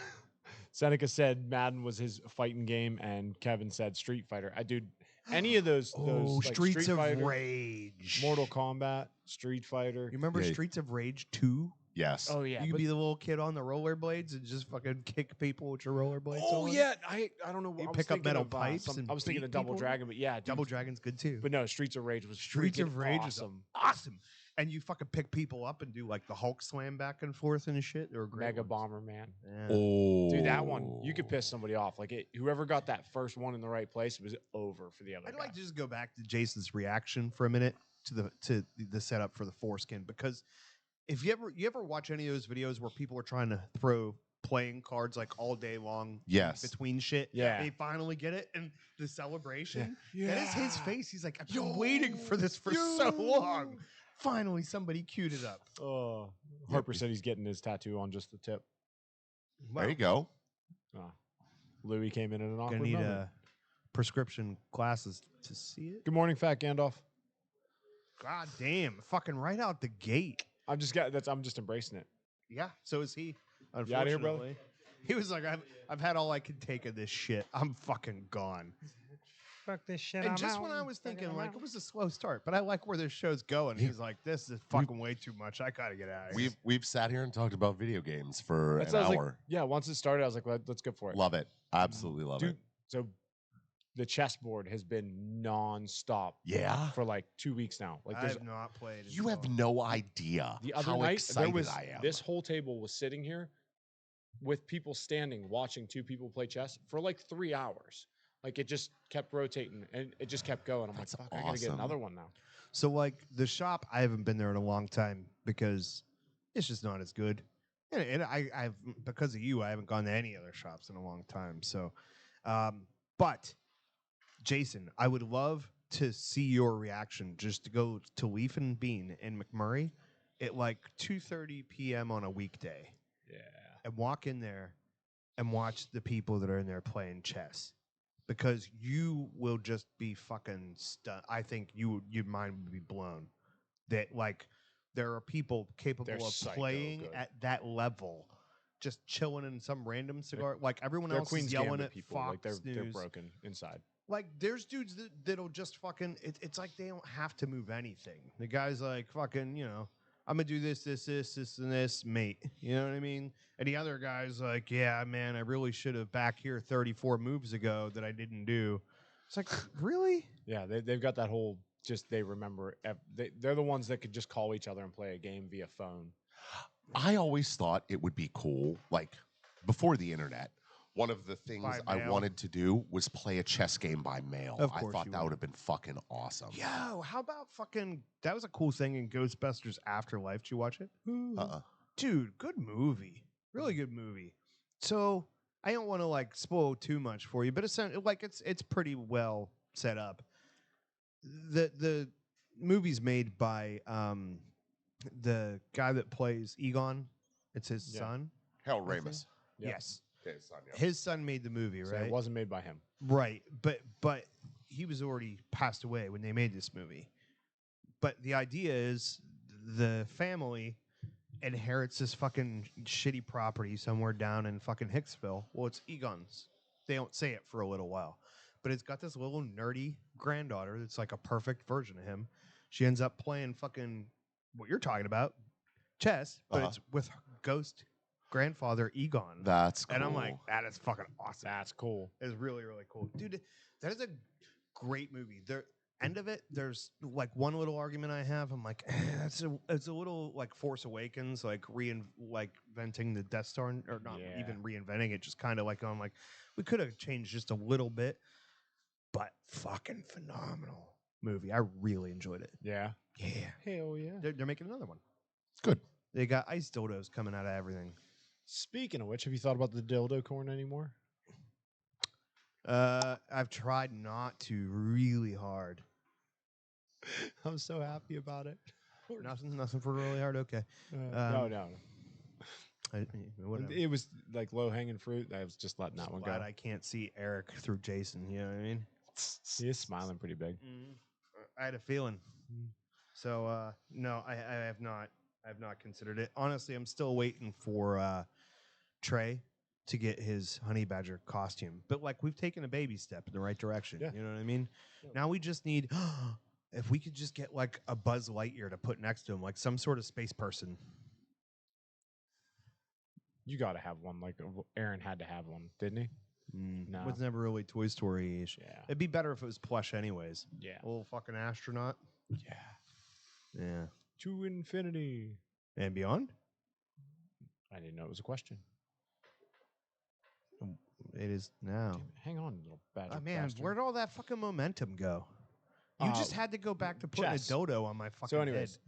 Seneca said Madden was his fighting game, and Kevin said Street Fighter. Dude, any of those like Streets Street of Fighter, Rage. Mortal Kombat, Street Fighter. You remember Yeah. Streets of Rage 2? Yes. Oh yeah. You could but- be the little kid on the rollerblades and just fucking kick people with your rollerblades. oh on. yeah. I don't know. You I was pick up thinking metal of, pipes and I was thinking beat of Double people? Dragon, but yeah, dude, Double Dragon's good too. But no, Streets of Rage was Streets freaking of Rage awesome. is awesome. And you fucking pick people up and do like the Hulk slam back and forth and shit. They were great. Mega ones. Bomber Man. Yeah. Oh, Dude, that one you could piss somebody off. Like whoever got that first one in the right place, it was over for the other I'd guy. like to just go back to Jason's reaction for a minute to the setup for the foreskin, because if you ever watch any of those videos where people are trying to throw playing cards like all day long Yes. between shit, Yeah. they finally get it, and the celebration, Yeah. that is his face. He's like, I've been waiting for this for so long. Finally, somebody queued it up. Oh, Harper said he's getting his tattoo on just the tip. There you go. Oh. Louis came in at an Gonna awkward need moment. prescription glasses to see it. Good morning, Fat Gandalf. God damn, fucking right out the gate. I'm just embracing it. Yeah, so is he. You outta here, brother? Unfortunately, he was like, I've had all I can take of this shit. I'm fucking gone. Fuck this shit. And just when I was thinking, like, it was a slow start, but I like where this show's going. He's like, this is fucking way too much. I gotta get out of here. We've sat here and talked about video games for an like, hour. yeah, once it started, I was like, let's go for it. Love it. Absolutely love Dude, it. so the chessboard has been non-stop Yeah. for like 2 weeks now. Like I there's have not played. You have no idea the other how night excited there was I am. this whole table was sitting here with people standing watching two people play chess for like 3 hours. Like it just kept rotating and it just kept going. I'm That's like, fuck, I gotta get awesome. another one now. So, like, the shop, I haven't been there in a long time because it's just not as good. And I've because of you, I haven't gone to any other shops in a long time. So, but Jason, I would love to see your reaction just to go to Leaf and Bean in McMurray at like 2:30 p.m. on a weekday Yeah. and walk in there and watch the people that are in there playing chess, because you will just be fucking stunned. I think your mind would be blown that like there are people capable They're of psycho playing good. at that level, just chilling in some random cigar. Like everyone They're else Queen's is yelling Gambit at people. Fox Like they're News. broken inside. Like there's dudes that'll just fucking. It's like they don't have to move anything. The guy's like fucking. I'm gonna do this, and this, mate. You know what I mean? And the other guy's like, yeah, man, I really should have back here 34 moves ago that I didn't do. It's like, really? Yeah, they've got that whole just they remember. They're the ones that could just call each other and play a game via phone. I always thought it would be cool, like before the internet. One of the things By I mail. wanted to do was play a chess game by mail. Of I course thought you that would. would have been fucking awesome. Yo, how about fucking? That was a cool thing in Ghostbusters Afterlife. Did you watch it? Dude, good movie. Really good movie. So I don't want to like spoil too much for you, but it's pretty well set up. The movie's made by the guy that plays Egon. It's his Yeah. son. Hell, I think. Ramus. Yep. Yes, Okay, son, yeah. his son made the movie, So right? it wasn't made by him. Right, but he was already passed away when they made this movie. But the idea is the family inherits this fucking shitty property somewhere down in fucking Hicksville. Well, it's Egon's. They don't say it for a little while, but it's got this little nerdy granddaughter that's like a perfect version of him. She ends up playing fucking what you're talking about, chess, but it's with her ghost grandfather Egon. That's cool. And I'm like, that is fucking awesome. That's cool. It's really, really cool. Dude, that is a great movie. The end of it, there's like one little argument I have. I'm like, it's a little like Force Awakens, like reinventing the Death Star, or not Yeah. even reinventing it, just kind of like I'm like, we could have changed just a little bit, but fucking phenomenal movie. I really enjoyed it. Yeah. Yeah. Hell yeah. They're making another one. Good. They got ice dildos coming out of everything. Speaking of which, have you thought about the dildo corn anymore? I've tried not to really hard. I'm so happy about it. Nothing for really hard. Okay. No. Whatever. It was like low hanging fruit. I was just letting that one go. Glad I can't see Eric through Jason. You know what I mean? He is smiling pretty big. I had a feeling. So no, I have not. I have not considered it. Honestly, I'm still waiting for Trey to get his honey badger costume. But like we've taken a baby step in the right direction. Yeah. You know what I mean? Yeah. Now we just need if we could just get like a Buzz Lightyear to put next to him, like some sort of space person. You got to have one. Like Aaron had to have one, didn't he? No. It was never really Toy Story-ish. Yeah. It'd be better if it was plush anyways. Yeah. A little fucking astronaut. Yeah. Yeah. to infinity and beyond. I didn't know it was a question. It is now. Damn it. Hang on, little badger Man, bastard. where'd all that fucking momentum go? You just had to go back to putting chess. a dodo on my fucking So anyways, head.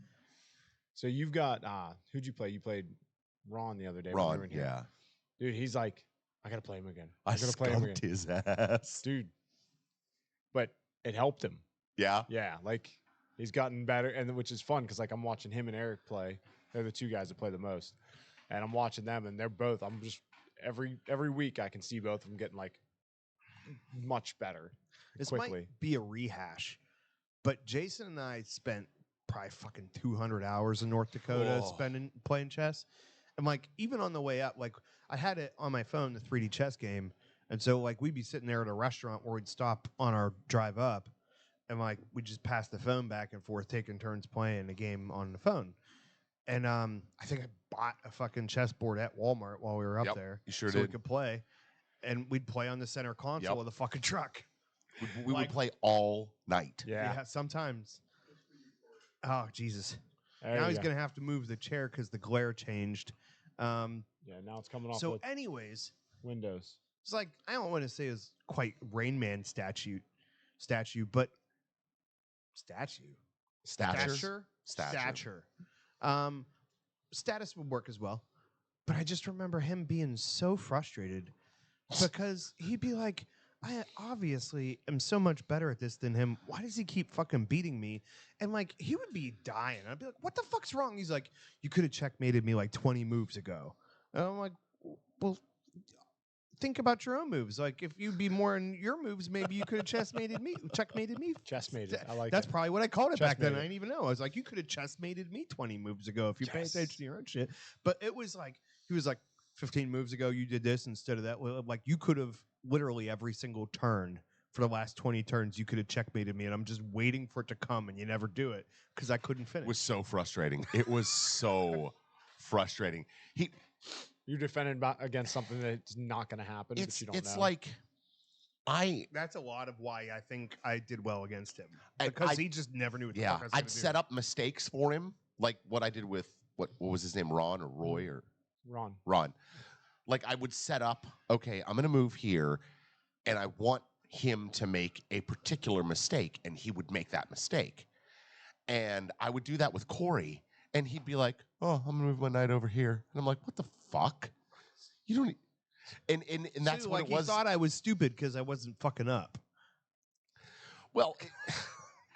so you've got who'd you play? You played Ron the other day. when you were Ron, in here. yeah. Dude, he's like, I gotta play him again. I gotta play him again, skunked his ass. dude. But it helped him. Yeah. Yeah, like he's gotten better, and which is fun because like I'm watching him and Eric play. They're the two guys that play the most, and I'm watching them, and they're both. I'm just every week I can see both of them getting like much better. This quickly. might be a rehash, but Jason and I spent probably fucking 200 hours in North Dakota playing chess. And like even on the way up, like I had it on my phone, the 3D chess game, and so like we'd be sitting there at a restaurant where we'd stop on our drive up, and like we just pass the phone back and forth, taking turns playing the game on the phone. And I think I bought a fucking chessboard at Walmart while we were up there. You sure so did. we could play, and we'd play on the center console of the fucking truck. We would play all night. Yeah. Sometimes. Oh Jesus! There now you he's go. gonna have to move the chair because the glare changed. Yeah, now it's coming off. So, with anyways, Windows. it's like I don't want to say it's quite Rain Man statue, but Stature. Status would work as well, but I just remember him being so frustrated because he'd be like, I obviously am so much better at this than him. Why does he keep fucking beating me? And like he would be dying. I'd be like, what the fuck's wrong? He's like, you could have checkmated me like 20 moves ago. And I'm like, well, think about your own moves. Like if you'd be more in your moves, maybe you could have checkmated me. Chessmated. I like That's it. probably what I called it back then. Chessmated. I didn't even know. I was like, you could have chessmated me 20 moves ago if you pay attention to your own shit. But it was like he was like 15 moves ago you did this instead of that. Well, like you could have literally every single turn for the last 20 turns you could have checkmated me, and I'm just waiting for it to come, and you never do it because I couldn't finish. It was so frustrating. It was so frustrating. You're defending against something that's not going to happen, but you don't know. It's like That's a lot of why I think I did well against him because he just never knew what the fuck I was I'd gonna set do. up mistakes for him, like what I did with what was his name, Ron or Roy or Ron. Like I would set up, okay, I'm going to move here, and I want him to make a particular mistake, and he would make that mistake. And I would do that with Corey, and he'd be like, "Oh, I'm going to move my knight over here," and I'm like, "What the fuck? You don't." And that's what like it was. he thought I was stupid because I wasn't fucking up. Well,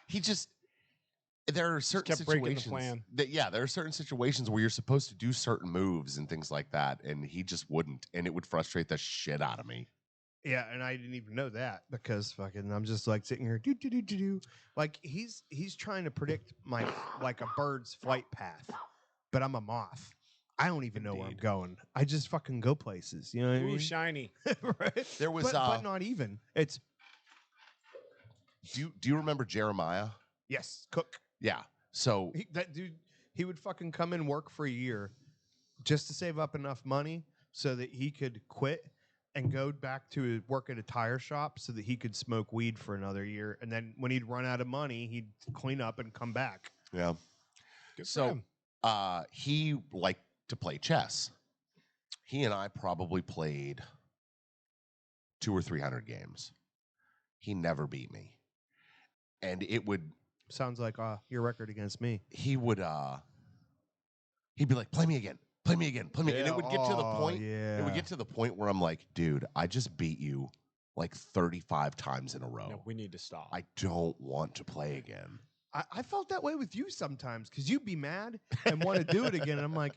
he just. There are certain kept breaking the situations plan. there are certain situations where you're supposed to do certain moves and things like that, and he just wouldn't, and it would frustrate the shit out of me. Yeah, and I didn't even know that because fucking I'm just like sitting here do. Like he's trying to predict my like a bird's flight path, but I'm a moth. I don't even know where I'm going. I just fucking go places. You know what I mean? Shiny. Right? There was but not even. It's do you remember Jeremiah? yes, Cook. Yeah. So That dude, he would fucking come and work for a year just to save up enough money so that he could quit and go back to work at a tire shop so that he could smoke weed for another year. And then when he'd run out of money, he'd clean up and come back. yeah. Good for So him. he liked to play chess. He and I probably played 200 or 300 games. He never beat me. And it would Sounds like your record against me. he'd be like, play me again. And it would get to the point. Yeah. It would get to the point where I'm like, dude, I just beat you like 35 times in a row. No, we need to stop. I don't want to play again. I felt that way with you sometimes because you'd be mad and want to do it again. And I'm like,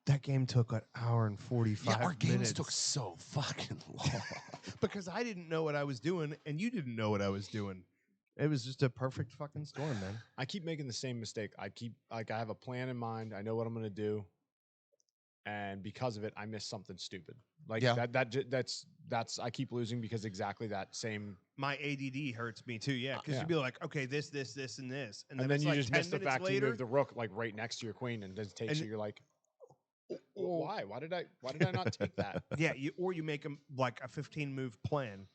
that game took an hour and 45 Yeah, our games minutes. took so fucking long. Because I didn't know what I was doing and you didn't know what I was doing. It was just a perfect fucking storm, man. I keep making the same mistake. I have a plan in mind. I know what I'm going to do. And because of it, I miss something stupid. Like that's I keep losing because exactly that same. My ADD hurts me too, yeah. Because you'd be like, okay, this, and this. And then it's you like just 10 miss the minutes fact you later, move the rook like right next to your queen and it takes you. You're like, why? Why did I not take that? Yeah, you make them like a 15-move plan,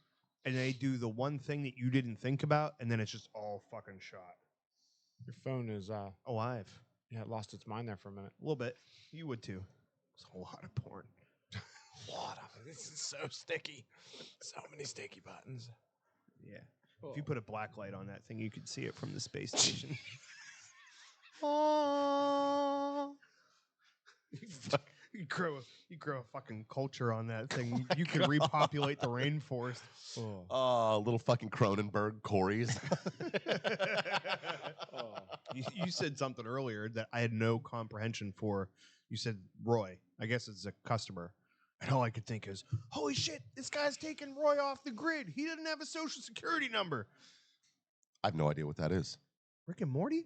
and they do the one thing that you didn't think about, and then it's just all fucking shot. Your phone is Alive. Yeah, it lost its mind there for a minute. A little bit. You would too. It's a lot of porn. A lot of it. This is so sticky. So many sticky buttons. Yeah. If you put a black light on that thing, you could see it from the space station. You grow a fucking culture on that thing. You could repopulate the rainforest. Little fucking Cronenberg Corys. You said something earlier that I had no comprehension for. You said Roy. I guess it's a customer. And all I could think is, holy shit, this guy's taking Roy off the grid. He didn't have a social security number. I have no idea what that is. Rick and Morty?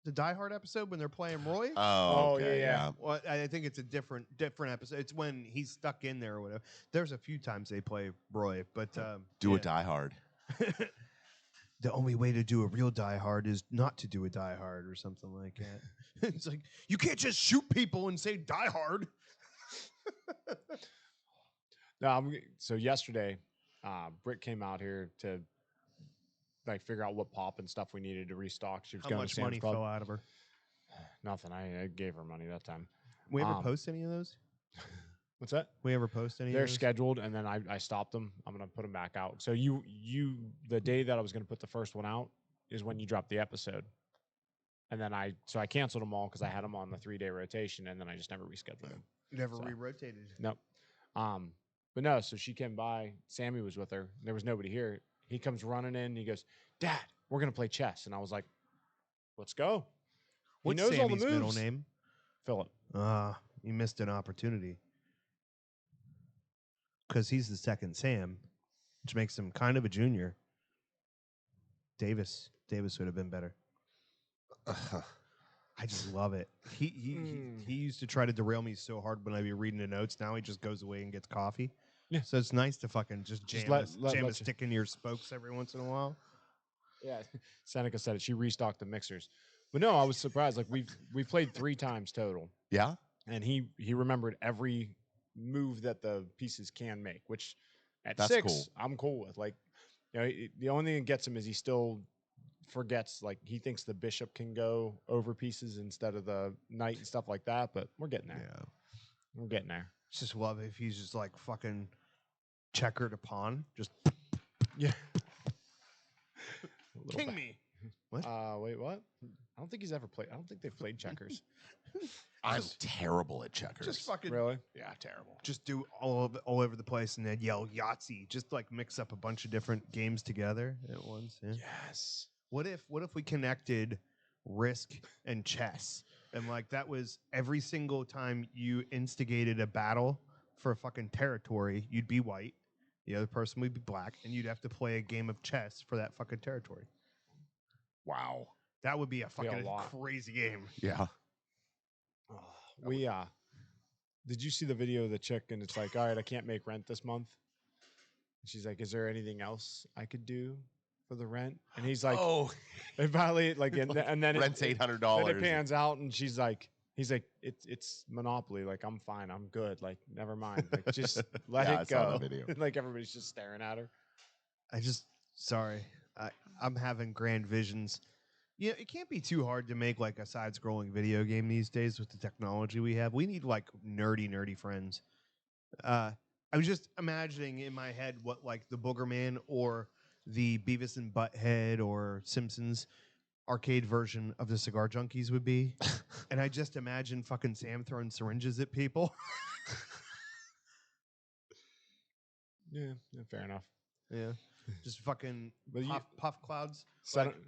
The Die Hard episode when they're playing Roy? Oh, okay, yeah. Well, I think it's a different episode. It's when he's stuck in there or whatever. There's a few times they play Roy, but Do a Die Hard. The only way to do a real Die Hard is not to do a Die Hard or something like that. It's like you can't just shoot people and say Die Hard. No, so yesterday, Britt came out here to like figure out what pop and stuff we needed to restock. She was How going much to Sam's money Club. fell out of her? Nothing. I gave her money that time. We ever post any of those? What's that? We ever post any? They're of those? scheduled, and then I stopped them. I'm gonna put them back out. So the day that I was gonna put the first one out is when you dropped the episode, and then I canceled them all because I had them on the 3-day rotation, and then I just never rescheduled them. Never re-rotated. Nope. But no. So she came by. Sammy was with her. There was nobody here. He comes running in. And he goes, "Dad, we're gonna play chess." And I was like, "Let's go." What's he knows Sammy's all the middle moves. name? Philip. You missed an opportunity. Because he's the second Sam, which makes him kind of a junior. Davis would have been better. I just love it. He used to try to derail me so hard when I'd be reading the notes. Now he just goes away and gets coffee. Yeah. So it's nice to fucking just jam a let stick in your spokes every once in a while. Yeah, Seneca said it. She restocked the mixers, but no, I was surprised. Like we played 3 times total. Yeah, and he remembered every move that the pieces can make. Which at That's 6, cool. I'm cool with. Like, you know, the only thing that gets him is he still forgets. Like he thinks the bishop can go over pieces instead of the knight and stuff like that. But we're getting there. yeah. We're getting there. Just love it if he's just like fucking checker to pawn. Just Yeah. king me. What? Wait, what? I don't think he's ever played. I don't think they've played checkers. I'm terrible at checkers. Just fucking Really? Yeah, terrible. just do all over the place and then yell Yahtzee. Just like mix up a bunch of different games together at once. Yeah. Yes. What if we connected Risk and chess? And like that was every single time you instigated a battle for a fucking territory, you'd be white, the other person would be black, and you'd have to play a game of chess for that fucking territory. Wow. That would be a Be a fucking lot. crazy game. Yeah. We did you see the video of the chick and it's like, all right, I can't make rent this month. And she's like, is there anything else I could do for the rent? And he's like, oh, they finally like, and then rent's it $800. Then it pans out and he's like, it's Monopoly. Like, I'm fine. I'm good. Like, never mind. Like, just let Yeah, I it saw go. that video. Like everybody's just staring at her. I'm having grand visions. Yeah, it can't be too hard to make like a side-scrolling video game these days with the technology we have. We need like nerdy friends. I was just imagining in my head what like the Booger Man or the Beavis and Butthead or Simpsons arcade version of the Cigar Junkies would be. And I just imagine fucking Sam throwing syringes at people. Yeah, fair enough. Yeah. Just fucking But you- puff clouds. Set Like, it-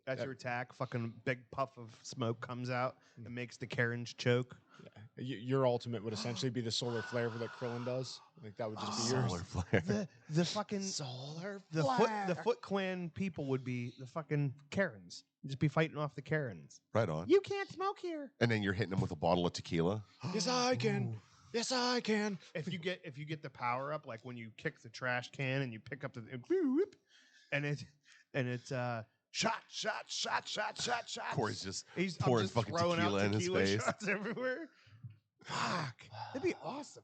as your attack, fucking big puff of smoke comes out and makes the Karens choke. Your ultimate would essentially be the solar flare that Krillin does. Like that would just be yours. Solar flare. The fucking Solar the Foot Clan people would be the fucking Karens. Just be fighting off the Karens. Right on. You can't smoke here. And then you're hitting them with a bottle of tequila. Yes, I can. Ooh. Yes, I can. If you get the power up, like when you kick the trash can and you pick up the and it's shot. Corey's just I'm pouring just fucking throwing out tequila in his face. shots everywhere. Fuck, that'd be awesome.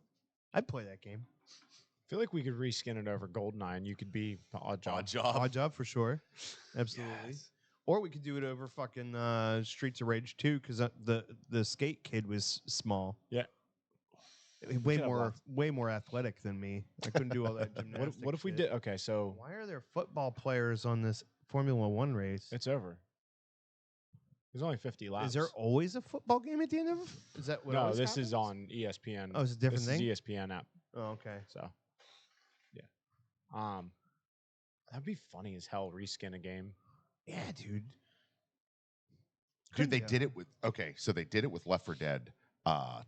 I'd play that game. I feel like we could reskin it over Goldeneye and you could be Odd Job. Odd job. Odd job for sure. Absolutely. Yes. Or we could do it over fucking Streets of Rage 2 because the skate kid was small. Yeah. Way more athletic than me. I couldn't do all that gymnastics. What if we did? Okay, so Why are there football players on this Formula One race? it's over. There's only 50 laps. Is there always a football game at the end of? Is that what? No, always this is happens? on ESPN. Oh, it's a different this thing. Is ESPN app. Oh, okay. So, yeah. That'd be funny as hell. Reskin a game. Yeah, dude. Dude, they did it with so they did it with Left 4 Dead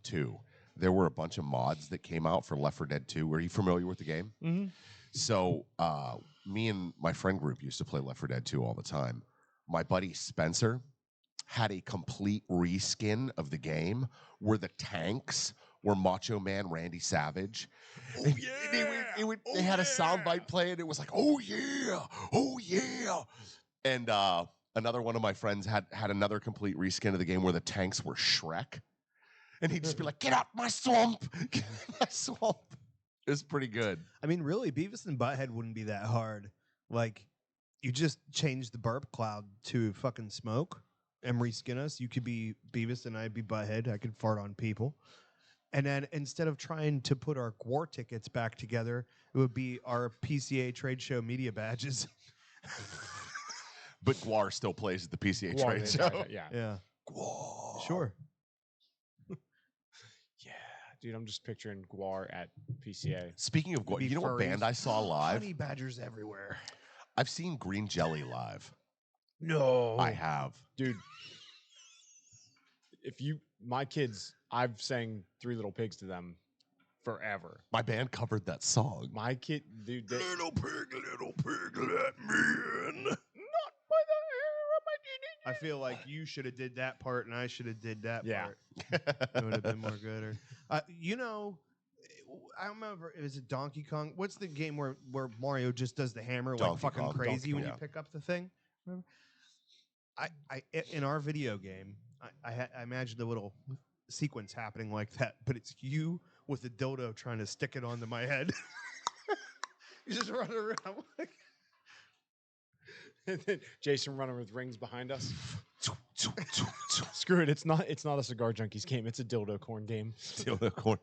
2. There were a bunch of mods that came out for Left 4 Dead 2. Are you familiar with the game? Mm-hmm. So me and my friend group used to play Left 4 Dead 2 all the time. My buddy Spencer had a complete reskin of the game where the tanks were Macho Man Randy Savage. Oh yeah! They had a soundbite playing. It was like, oh yeah, oh yeah. And another one of my friends had another complete reskin of the game where the tanks were Shrek. And he'd just be like, get out my swamp. Get out my swamp. It was pretty good. I mean, really, Beavis and Butthead wouldn't be that hard. Like, you just change the burp cloud to fucking smoke and reskin us. You could be Beavis and I'd be Butthead. I could fart on people. And then instead of trying to put our war tickets back together, it would be our PCA trade show media badges. But Guar still plays at the PCA Guar, trade show. Yeah. Guar. Sure. Yeah, dude, I'm just picturing Guar at PCA. Speaking of Guar, you know what band I saw live? Honey badgers everywhere. I've seen Green Jelly live. No. I have. Dude, my kids, I've sang Three Little Pigs to them forever. My band covered that song. My kid, dude, Little pig, let me in. I feel like you should have did that part and I should have did that Yeah. part. It would have been more gooder. You know, I remember, is it Donkey Kong? What's the game where Mario just does the hammer Donkey like fucking Kong, crazy when yeah. you pick up the thing? Remember? In our video game, I imagine the little sequence happening like that, but it's you with a dildo trying to stick it onto my head. You just run around like... and then Jason running with rings behind us. Screw it. It's not a Cigar Junkies game. It's a dildo corn game. Dildo corn.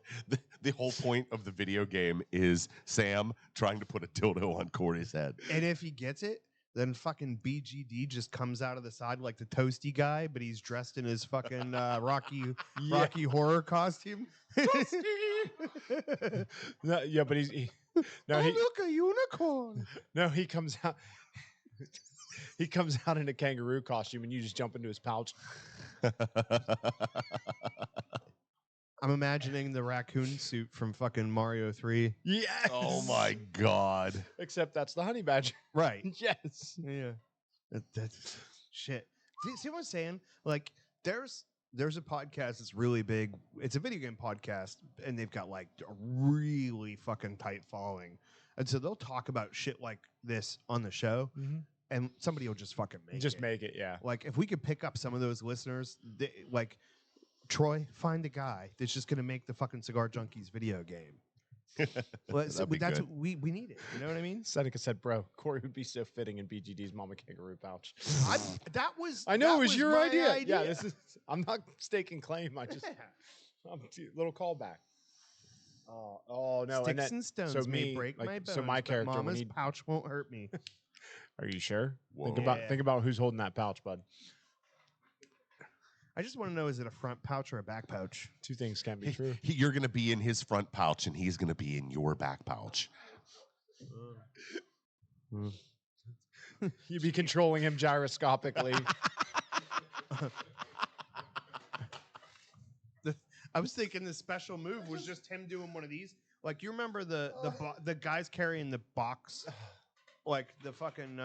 The whole point of the video game is Sam trying to put a dildo on Corey's head. And if he gets it, then fucking BGD just comes out of the side like the toasty guy, but he's dressed in his fucking Rocky Horror costume. No, yeah, but look, a unicorn. No, he comes out. He comes out in a kangaroo costume, and you just jump into his pouch. I'm imagining the raccoon suit from fucking Mario 3. Yes. Oh my God. Except that's the honey badger. Right. Yes. Yeah. That's shit. See what I'm saying? Like, there's a podcast that's really big. It's a video game podcast, and they've got like a really fucking tight following. And so they'll talk about shit like this on the show, and somebody will just fucking make it. Yeah. Like, if we could pick up some of those listeners, like, Troy, find a guy that's just going to make the fucking Cigar Junkies video game. That's what we need it. You know what I mean? Seneca said, "Bro, Corey would be so fitting in BGD's Mama Kangaroo pouch." I know it was your my idea. Yeah, I'm not staking claim. I'm little callback. Oh no! Sticks and stones so may break my bones. So my but character, Mama's pouch won't hurt me. Are you sure? Whoa. Think about who's holding that pouch, bud. I just want to know: is it a front pouch or a back pouch? Two things can be true. You're going to be in his front pouch, and he's going to be in your back pouch. You'd be controlling him gyroscopically. I was thinking the special move was just him doing one of these. Like, you remember the guys carrying the box, like the fucking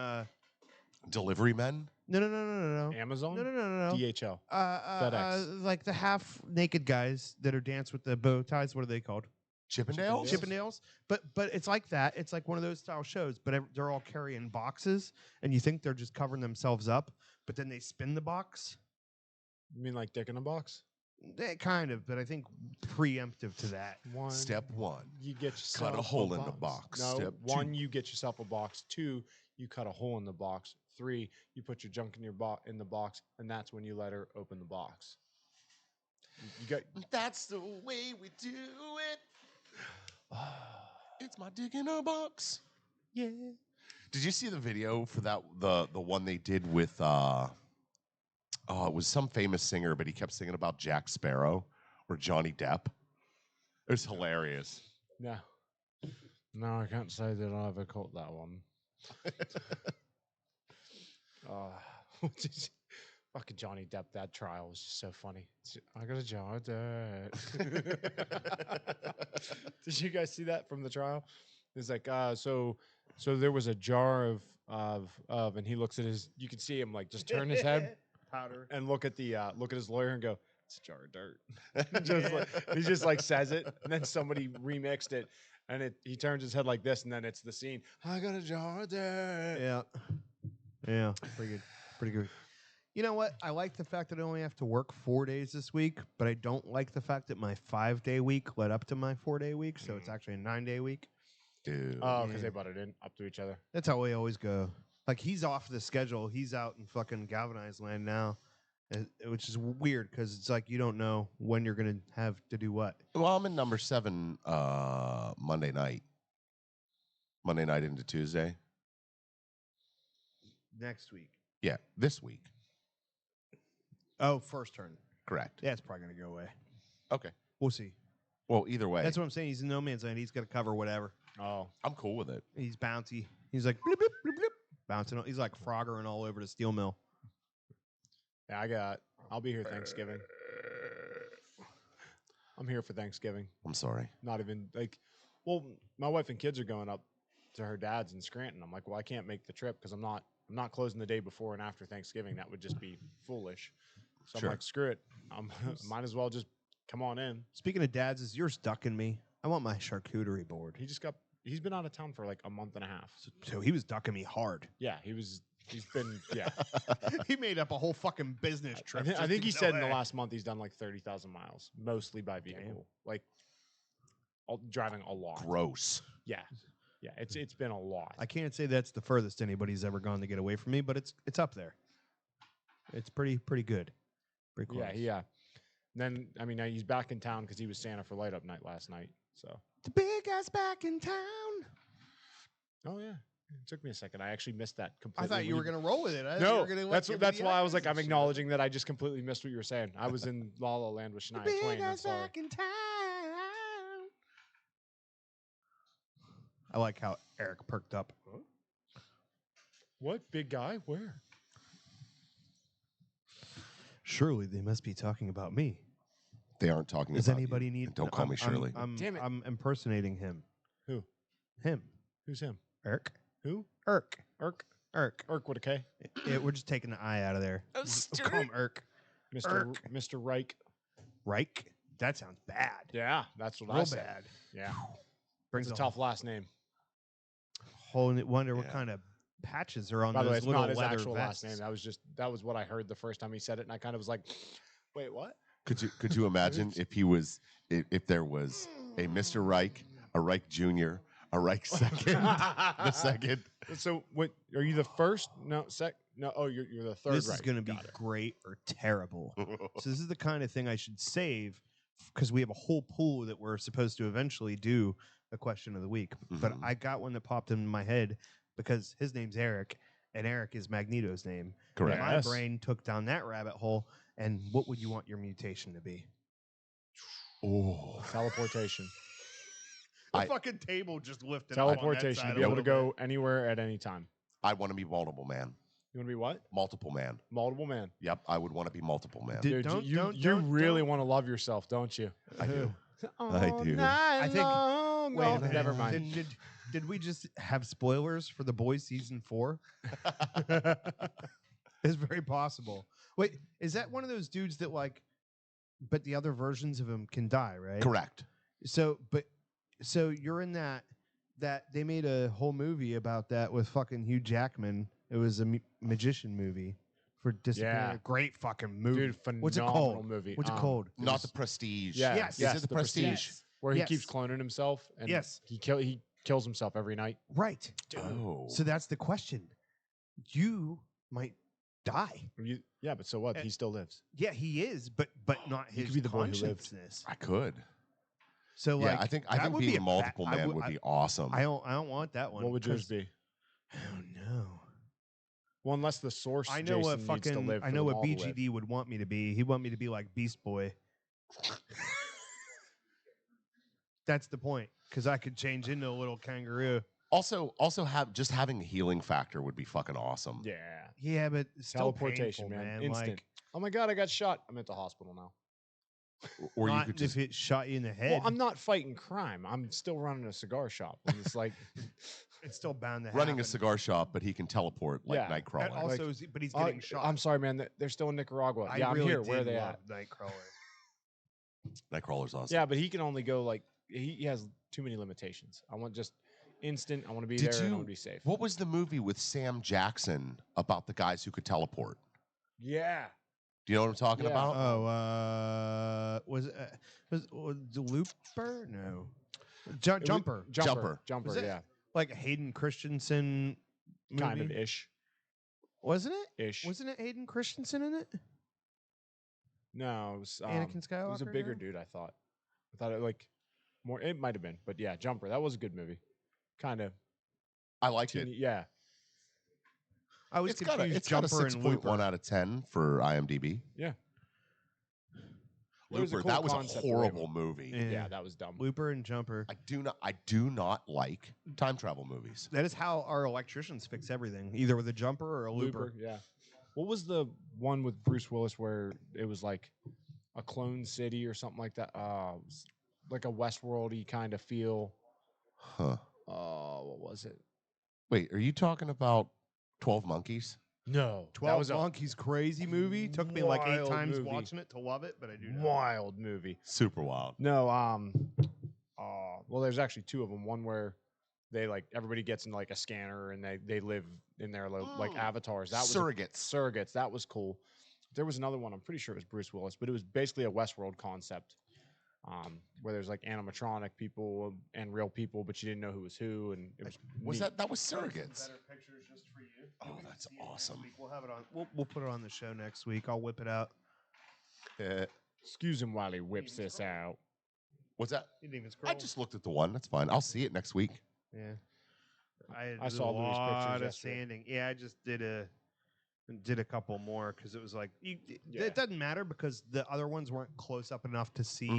Delivery men? No. Amazon? No. DHL. FedEx. Like the half naked guys that are dance with the bow ties. What are they called? Chippendales? Chippendales. But it's like that. It's like one of those style shows, but they're all carrying boxes, and you think they're just covering themselves up, but then they spin the box. You mean like Dick in a Box? Kind of, but I think preemptive to that. Step one. You get yourself cut a hole in the box. No, Step one, two. you get yourself a box. Two, you cut a hole in the box. 3, you put your junk in in the box, and that's when you let her open the box. You got That's the way we do it. It's my dick in a box. Yeah. Did you see the video for that? The one they did with it was some famous singer, but he kept singing about Jack Sparrow or Johnny Depp. It was hilarious. no, I can't say that I ever caught that one. Fucking Johnny Depp, that trial was just so funny. I got a jar of dirt. Did you guys see that from the trial? It's like, so there was a jar of, and he looks at his, you can see him like just turn his head Powder. and look at his lawyer and go, it's a jar of dirt. He just like says it, and then somebody remixed it, and he turns his head like this, and then it's the scene. I got a jar of dirt. Yeah. Pretty good. You know what? I like the fact that I only have to work 4 days this week, but I don't like the fact that my 5-day week led up to my 4-day week, so it's actually a 9-day week. Dude. Oh, because they butted in up to each other. That's how we always go. Like, he's off the schedule. He's out in fucking galvanized land now, which is weird because it's like you don't know when you're going to have to do what. Well, I'm in number 7 Monday night. Monday night into Tuesday. Next week. Yeah, this week. Oh, first turn. Correct. Yeah, it's probably going to go away. Okay. We'll see. Well, either way. That's what I'm saying. He's in no man's land. He's got to cover whatever. Oh, I'm cool with it. He's bouncy. He's like, bloop, bloop, bloop, bloop, bouncing. He's like Froggering all over the steel mill. yeah, I'll be here Thanksgiving. I'm here for Thanksgiving. I'm sorry. Not even like, well, my wife and kids are going up to her dad's in Scranton. I'm like, well, I can't make the trip because I'm not closing the day before and after Thanksgiving. That would just be foolish. So Sure. I'm like, screw it. Might as well just come on in. Speaking of dads, is yours ducking me? I want my charcuterie board. He's been out of town for like a month and a half. So he was ducking me hard. Yeah, he's been, yeah. He made up a whole fucking business trip. I think he said in the last month he's done like 30,000 miles, mostly by vehicle. Damn. Like driving a lot. Gross. Yeah. Yeah, it's been a lot. I can't say that's the furthest anybody's ever gone to get away from me, but it's up there. It's pretty good. Pretty close. Yeah. And then, I mean, he's back in town because he was Santa for Light Up Night last night. So The big guy's back in town. Oh yeah, it took me a second. I actually missed that completely. I thought you were gonna roll with it. No, that's why I was like, I'm acknowledging that I just completely missed what you were saying. I was in La La Land with Shania Twain. I'm sorry. Back in town. I like how Eric perked up. What big guy? Where? Surely they must be talking about me. They aren't talking Does about anybody you. need? And don't call me Shirley. Damn it. I'm impersonating him. Who? Him. Who's him? Eric. Who? Irk. Irk. Irk. Irk with a K. We're just taking the I out of there. Oh, Call him Irk. Mr. Reich. Reich? That sounds bad. Yeah, that's what I Real said. bad. Yeah, Brings it's a tough last name. whole wonder what Yeah. kind of patches are on By the way, those it's little not his leather actual vests. last name. That was what I heard the first time he said it, and I kind of was like, "Wait, what?" Could you imagine if there was a Mr. Reich, a Reich Jr., a Reich second, the second? So, what are you the first? No, No, oh, you're the third. This Reich. is going to be Got it. great or terrible. So this is the kind of thing I should save because we have a whole pool that we're supposed to eventually do a question of the week. But Mhm. I got one that popped in my head because his name's Eric, and Eric is Magneto's name. Correct. And my Yes. brain took down that rabbit hole. And what would you want your mutation to be? Oh, Teleportation. The I- fucking table just lifted. up on that Teleportation. side To be a able to little go anywhere at any time. I want to be multiple man. You want to be what? Multiple man. Multiple man. Yep, I would want to be multiple man. Dude, Dude, don't- you don't- you don't- really don't. want to love yourself, don't you? I do. All do. night I think- long. Wait, Oh, a minute. never mind. Did we just have spoilers for The Boys season 4? It's very possible. Wait, is that one of those dudes that like, but the other versions of him can die, right? Correct. So you're in that they made a whole movie about that with fucking Hugh Jackman. It was a magician movie for disappearing. Yeah. Great fucking movie. Dude, phenomenal What's it called? movie. What's it called? it Not was- the Prestige. Yeah, Yes. Is it the Prestige? Where he Yes. keeps cloning himself and Yes. he kills himself every night. Right. Oh. So that's the question. you might die. Yeah, but so what? And- He still lives. Yeah, he is, but not He his could be the boy who lived. consciousness. I could. So Yeah, like, I think that would be being a multiple man would be awesome. I don't want that one. What would yours 'cause- be? Oh no. Well, unless the source I know Jason what needs to live. I know what BGD would want me to be. He'd want me to be like Beast Boy. That's the point, because I could change into a little kangaroo. Also, having a healing factor would be fucking awesome. Yeah. Yeah, but it's still Teleportation, painful, man. man. Instant. Like, Oh my god, I got shot. I'm at the hospital now. Or you not could just if it shot you in the head. Well, I'm not fighting crime. I'm still running a cigar shop. And it's like it's still bound to running happen. a cigar shop, but he can teleport like Yeah. Nightcrawler. And also, but he's getting shot. I'm sorry, man. They're still in Nicaragua. I Yeah, I'm really here. Where are did they love at? Nightcrawler. Nightcrawler's awesome. Yeah, but he can only go like he has too many limitations. I want just instant. I want to be Did there and I you- want to be safe. What was the movie with Sam Jackson about the guys who could teleport? Yeah. Do you know what I'm talking Yeah. about? Oh, was the Looper? No, Jumper. Jumper. Was it Yeah, like a Hayden Christensen movie? kind of ish. Wasn't it? Ish. Wasn't it Hayden Christensen in it? No, it was Anakin It was a Skywalker, bigger no? dude. I thought it like more. It might have been, but yeah, Jumper. That was a good movie. Kind of. I liked it. Yeah. I was It's got a confused. Jumper and 6.1 Looper. out of 10 for IMDb. Yeah. It was a Looper, cool that was a concept the way it horrible movie. Yeah, that was dumb. Looper and Jumper. I do not like time travel movies. That is how our electricians fix everything, either with a jumper or a looper. Yeah. What was the one with Bruce Willis where it was like a clone city or something like that? It was like a Westworld-y kind of feel. Huh. What was it? Wait, are you talking about 12 Monkeys? No. 12 Monkeys crazy movie. Took me like 8 wild times movie. watching it to love it, but I do know. Wild movie. Super wild. No, well, there's actually two of them. One where they like everybody gets in like a scanner and they live in their like avatars. That was surrogates. That was cool. There was another one. I'm pretty sure it was Bruce Willis, but it was basically a Westworld concept, where there's like animatronic people and real people, but you didn't know who was who, and it was neat. That was Surrogates? Better pictures just for you. Oh, that's awesome. We'll have it on. We'll put it on the show next week. I'll whip it out. Excuse him while he whips this out. What's that? You didn't even scroll. I just looked at the one. That's fine. I'll see it next week. Yeah. I saw a Louis' pictures lot of yesterday. sanding. Yeah, I just did a couple more because it was like Yeah. it doesn't matter because the other ones weren't close up enough to see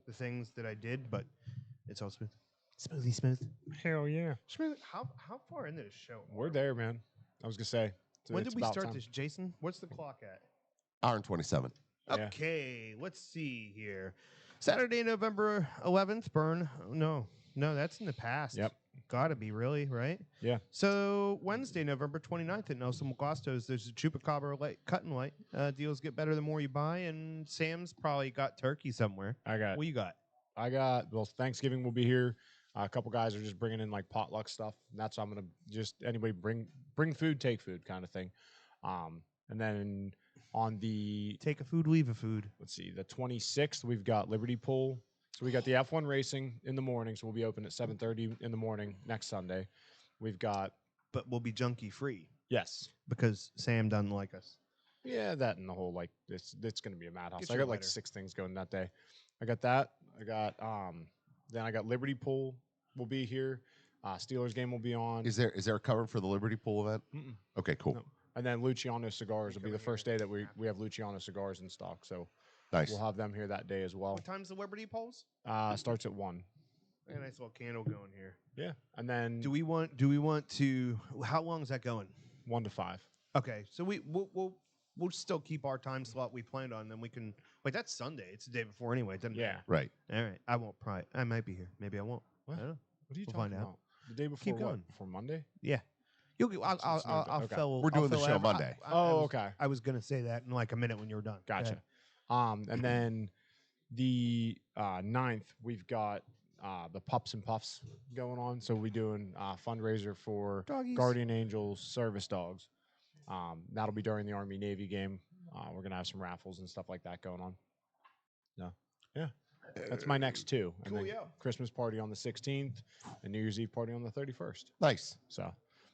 the things that I did, but it's all smooth. Hell yeah. Smooth. How far into this show? We're there, man. I was gonna say. When it's did we about start time. this, Jason? What's the clock at? Hour and 27. Yeah. Okay, let's see here. Saturday, November 11th, burn. No, that's in the past. Yep. Gotta be, really, right? Yeah. So Wednesday, November 29th at Nelson Guastos, there's a Chupacabra light, cut and light. Deals get better the more you buy, and Sam's probably got turkey somewhere. What you got? Well, Thanksgiving will be here. A couple guys are just bringing in like potluck stuff. And that's I'm gonna just anybody bring food, take food kind of thing. And then on the Take a food, leave a food. let's see, the 26th we've got Liberty Pool. So we got the F1 racing in the morning. So we'll be open at 7:30 in the morning next Sunday. We've got But we'll be junkie free yes, because Sam doesn't like us. yeah, that and the whole like it's gonna be a madhouse. Get I your got like lighter. 6 things going that day. I got that. I got then I got Liberty Pool will be here. Steelers game will be on. Is there a cover for the Liberty Pool event? Mm-mm. Okay, cool. No. And then Luciano Cigars will be the first day that we have Luciano Cigars in stock. So Nice. we'll have them here that day as well. What time's the Liberty polls? Starts at 1. A nice little candle going here. Yeah. And then Do we want to? How long is that going? 1 to 5. Okay, so we'll still keep our time slot we planned on. Then we can. Wait, that's Sunday. It's the day before anyway. It doesn't Yeah. Right. matter. All right. I won't probably. I might be here. Maybe I won't. What? I don't know. What are you We'll talking find out. about? The day before Keep what? going. Before Monday? Yeah. I'll Okay. fill. We're doing I'll the fill show out- Monday. Okay. I was gonna say that in like a minute when you were done. Go Gotcha. ahead. And then the 9th, we've got the Pups and Puffs going on. So we're doing a fundraiser for Doggies. Guardian Angels service dogs. That'll be during the Army Navy game. We're gonna have some raffles and stuff like that going on. Yeah, that's my next 2. And Cool, then yeah. Christmas party on the 16th and New Year's Eve party on the 31st. Nice. So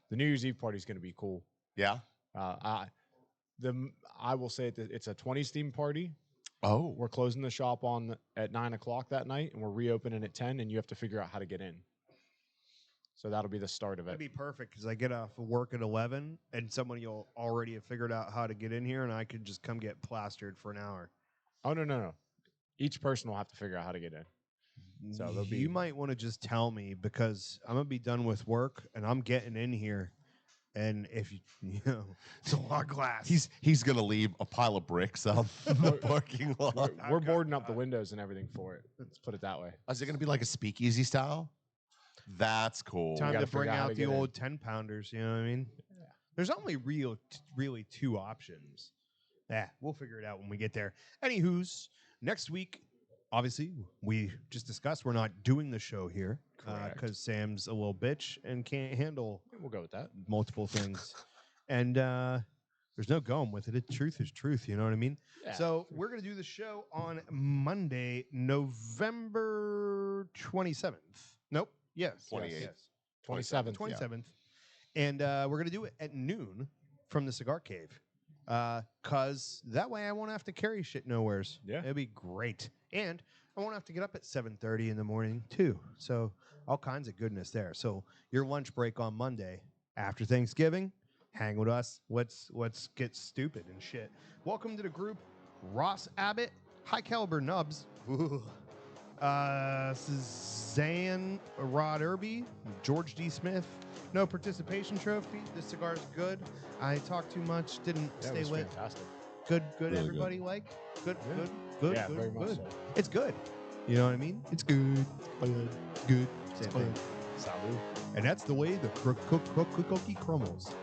the New Year's Eve party is gonna be cool. Yeah. I will say that it's a 20s theme party. Oh. We're closing the shop at 9 o'clock that night, and we're reopening at 10. And you have to figure out how to get in. So that'll be the start of it. That'd be perfect because I get off of work at 11, and somebody will already have figured out how to get in here, and I could just come get plastered for an hour. Oh no! Each person will have to figure out how to get in. So you might want to just tell me because I'm gonna be done with work and I'm getting in here, and if you know, it's a lot of glass. He's gonna leave a pile of bricks out in the parking lot. We're boarding up the windows and everything for it. Let's put it that way. Is it gonna be like a speakeasy style? That's cool. Time to bring out the old in. 10-pounders. You know what I mean? Yeah. There's only really two options. Yeah, we'll figure it out when we get there. Anywho's, next week, obviously, we just discussed we're not doing the show here because Sam's a little bitch and can't handle. We'll go with that. Multiple things, and there's no going with it. Truth is truth. You know what I mean? Yeah. So we're gonna do the show on Monday, November 27th. Nope. Yes. 28th. Yes. 27th. 27th. Yeah. And we're going to do it at noon from the Cigar Cave. Because that way I won't have to carry shit nowheres. Yeah. It'll be great. And I won't have to get up at 7:30 in the morning, too. So all kinds of goodness there. So your lunch break on Monday after Thanksgiving, hang with us. Let's get stupid and shit. Welcome to the group. Ross Abbott, High Caliber Nubs. Ooh. Suzanne Rod Irby, George D. Smith, no participation trophy. This cigar is good. I talked too much, didn't stay lit. Fantastic. Good, really everybody good. Like? Good, Yeah. good, Yeah, good, very much good. so. It's good. You know what I mean? It's good. Good. Same thing. Salut. And that's the way the cookie crumbles.